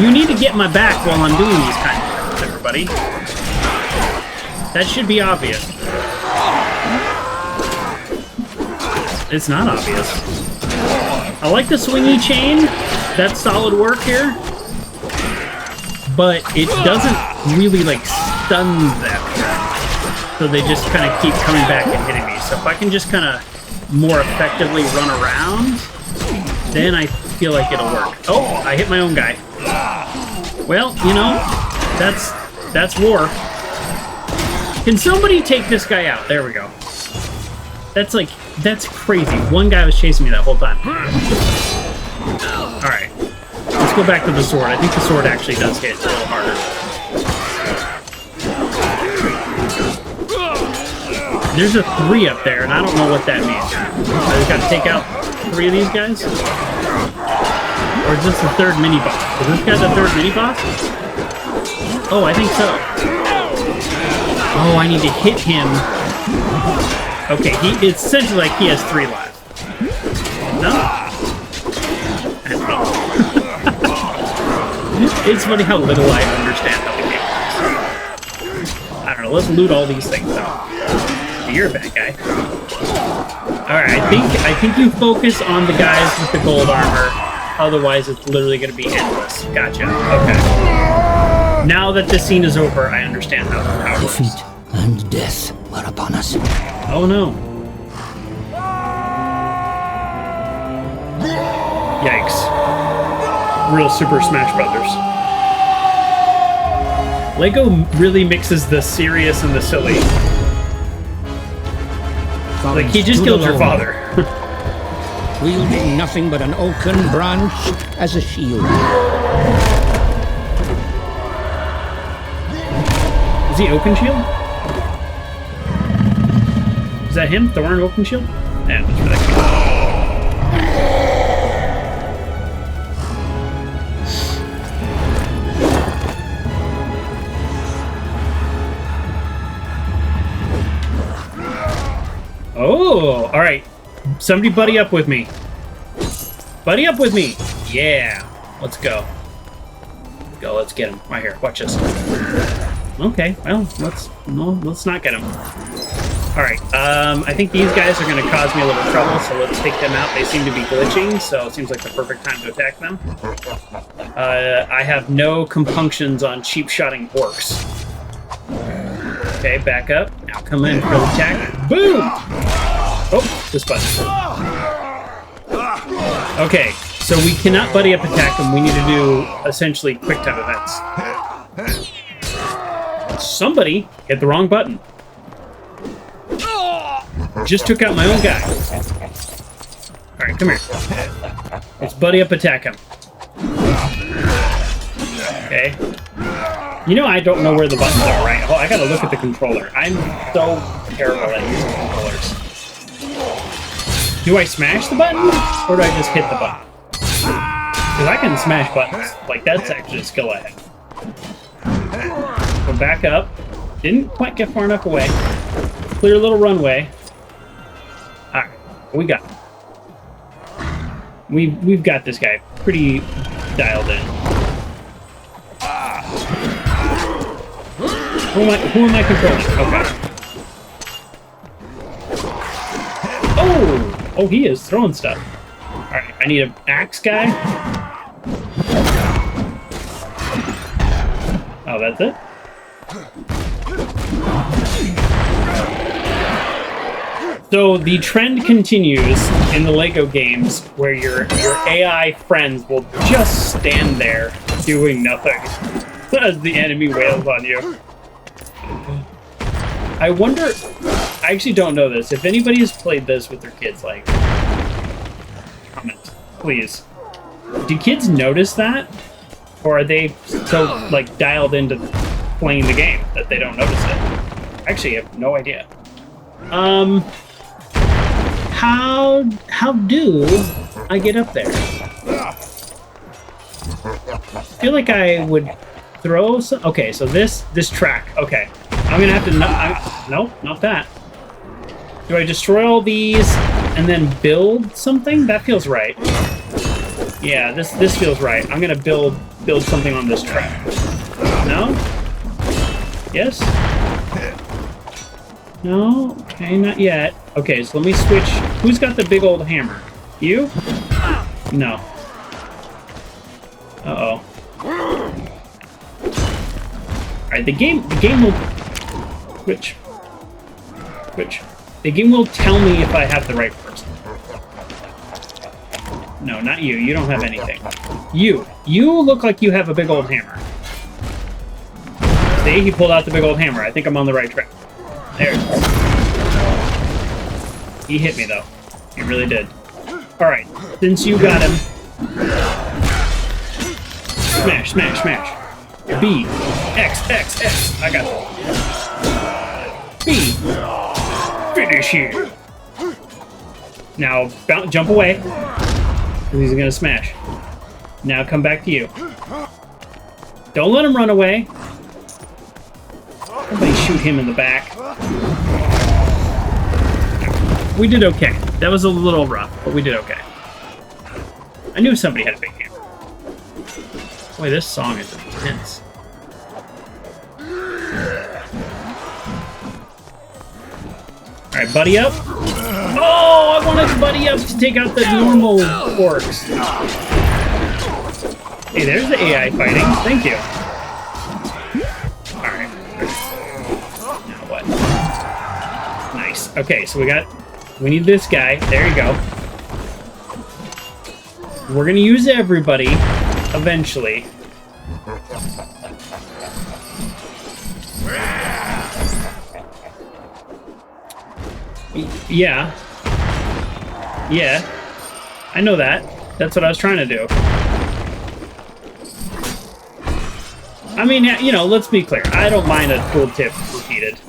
you need to get my back while I'm doing these kind of things, everybody. That should be obvious. It's not obvious. I like the swingy chain. That's solid work here. But it doesn't really like stun them. So they just kind of keep coming back and hitting me. So if I can just kind of more effectively run around, then I feel like it'll work. Oh, I hit my own guy. Well, you know, that's war. Can somebody take this guy out? There we go. That's crazy. One guy was chasing me that whole time. Alright. Let's go back to the sword. I think the sword actually does hit a little harder. There's a 3 up there, and I don't know what that means. I just gotta take out 3 of these guys? Or is this the 3rd mini-boss? Is this guy the 3rd mini-boss? Oh, I think so. Oh, I need to hit him. Okay, it's essentially like he has 3 lives. No? I don't know. It's funny how little I understand how the game works. I don't know, let's loot all these things though. You're a bad guy. Alright, I think you focus on the guys with the gold armor. Otherwise, it's literally going to be endless. Gotcha. Okay. Now that this scene is over, I understand how it works. Defeat and death were upon us. Oh no. Yikes. Real Super Smash Brothers. LEGO really mixes the serious and the silly. Like, he just killed your father. Wielding nothing but an oaken branch as a shield. Is he Oaken Shield? Is that him? Thorin Oaken Shield? Yeah, that's really cool. Oh, all right. Somebody buddy up with me. Buddy up with me. Yeah. Let's go. Let's get him. Right here. Watch this. Okay. Well, let's not get him. All right. I think these guys are going to cause me a little trouble, so let's take them out. They seem to be glitching, so it seems like the perfect time to attack them. I have no compunctions on cheap-shotting orcs. Okay, back up. Now come in for the attack. Boom! Oh, this button. Okay, so we cannot buddy up attack them. We need to do, essentially, quick time events. Somebody hit the wrong button. Just took out my own guy. Alright, come here. Let's buddy up attack him. Okay. You know I don't know where the buttons are, right? Oh, I gotta look at the controller. I'm so terrible at using controllers. Do I smash the button, or do I just hit the button? Because I can smash buttons. Like, that's actually a skill I have. Go back up. Didn't quite get far enough away. Clear a little runway. Alright, we got him. We've got this guy pretty dialed in. Who am I controlling? Okay. Oh, he is throwing stuff. All right, I need an axe guy. Oh, that's it. So the trend continues in the LEGO games where your AI friends will just stand there doing nothing as the enemy wails on you. I wonder, I actually don't know this. If anybody has played this with their kids, like, comment, please. Do kids notice that? Or are they so, like, dialed into playing the game that they don't notice it? Actually, I have no idea. How do I get up there? I feel like I would throw some... Okay, so this track. Okay. I'm gonna have to... Nope, not that. Do I destroy all these and then build something? That feels right. Yeah, this feels right. I'm gonna build something on this track. No? Yes? No? Okay, not yet. Okay, so let me switch. Who's got the big old hammer? You? No. Uh-oh. Alright, the game will... Which? The game will tell me if I have the right person. No, not you. You don't have anything. You look like you have a big old hammer. See, he pulled out the big old hammer. I think I'm on the right track. There it is. He hit me, though. He really did. Alright, since you got him... Smash, smash, smash. B. X. I got it. B. Finish him. Now, jump away. Because he's going to smash. Now come back to you. Don't let him run away. Somebody shoot him in the back. We did okay. That was a little rough, but we did okay. I knew somebody had a big hammer. Boy, this song is intense. Alright, buddy up. Oh, I wanted to buddy up to take out the normal orcs. Hey, there's the AI fighting. Thank you. Alright. Now what? Okay, so we need this guy. There you go. We're gonna use everybody eventually. Yeah. Yeah. I know that. That's what I was trying to do. I mean, you know, let's be clear. I don't mind a cool tip repeated.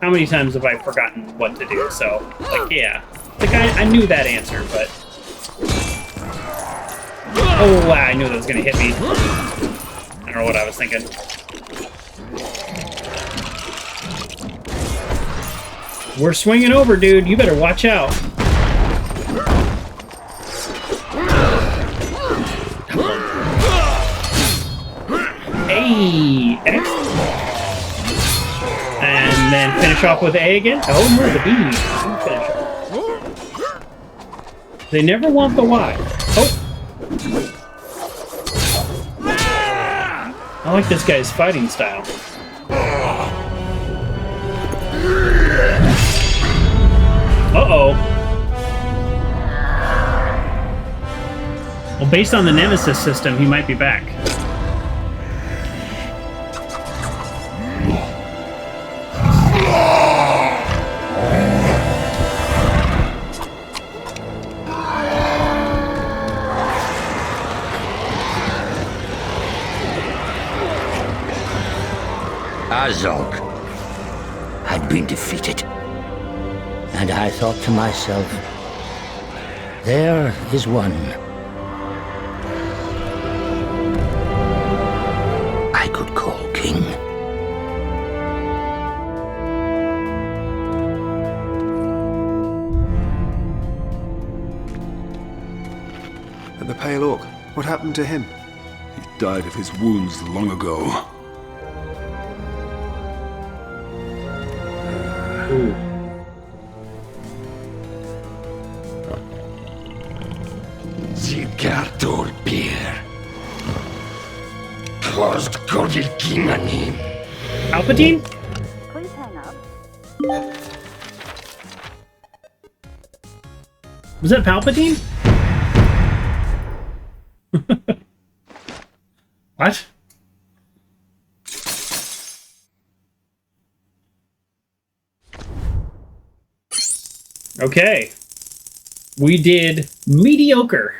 How many times have I forgotten what to do? So, like, yeah. Like, I knew that answer, but... Oh, wow, I knew that was going to hit me. I don't know what I was thinking. We're swinging over, dude. You better watch out. Hey, X. And then finish off with A again. Oh, no, the B. Finish off. They never want the Y. Oh. I like this guy's fighting style. Uh-oh. Well, based on the Nemesis system, he might be back. Azog had been defeated. And I thought to myself, there is one I could call king. And the Pale Orc, what happened to him? He died of his wounds long ago. Ooh. Zigartor Beer. Closed Godil Kingani. Palpatine? Please hang up. Was that Palpatine? What? Okay. We did mediocre.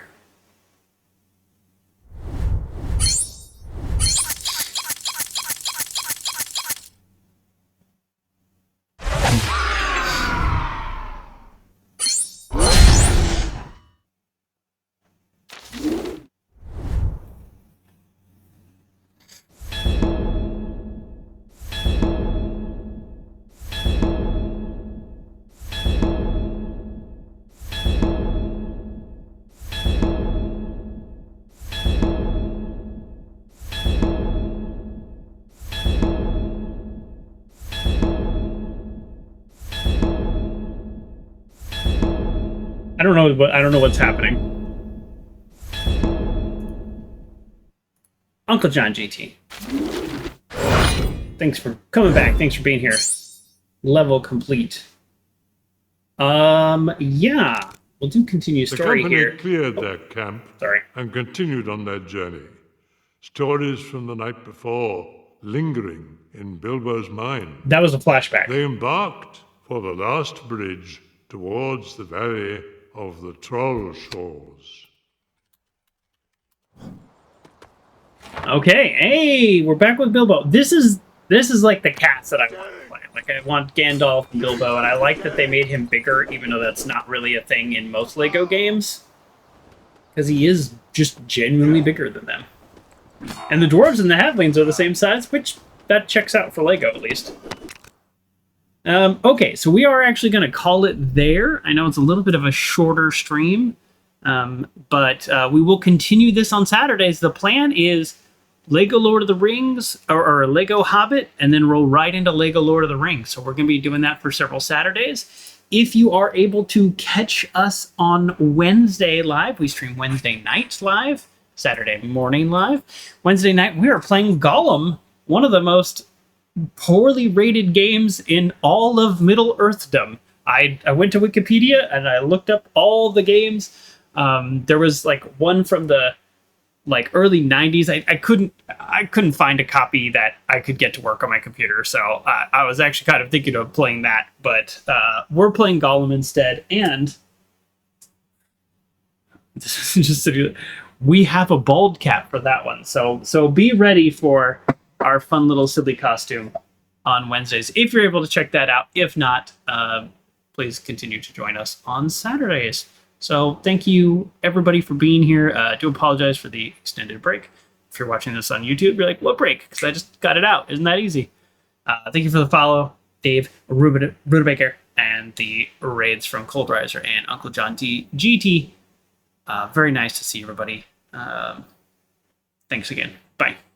I don't know what's happening. Uncle John GT. Thanks for coming back. Thanks for being here. Level complete. Yeah. We'll do continue story the here. company cleared their camp and continued on their journey. Stories from the night before lingering in Bilbo's mind. That was a flashback. They embarked for the last bridge towards the valley of the Troll Shores. Okay, hey, we're back with Bilbo. This is like the cast that I want to play. Like, I want Gandalf and Bilbo, and I like that they made him bigger, even though that's not really a thing in most LEGO games. Because he is just genuinely bigger than them. And the dwarves and the halflings are the same size, which that checks out for LEGO, at least. Okay, so we are actually going to call it there. I know it's a little bit of a shorter stream, but we will continue this on Saturdays. The plan is LEGO Lord of the Rings, or LEGO Hobbit, and then roll right into LEGO Lord of the Rings. So we're going to be doing that for several Saturdays. If you are able to catch us on Wednesday live, we stream Wednesday night live, Saturday morning live. Wednesday night, we are playing Gollum, one of the most poorly rated games in all of Middle Earthdom. I went to Wikipedia and I looked up all the games. There was like one from the like early 90s. I couldn't find a copy that I could get to work on my computer, so I was actually kind of thinking of playing that, but we're playing Gollum instead, and just we have a bald cap for that one, so be ready for our fun little silly costume on Wednesdays if you're able to check that out. If not, please continue to join us on Saturdays. So thank you, everybody, for being here. I do apologize for the extended break. If you're watching this on YouTube, you're like, what break? Because I just got it out. Isn't that easy? Thank you for the follow, Dave Rudebaker, and the raids from Cold Riser and Uncle John GT. Very nice to see everybody. Thanks again. Bye.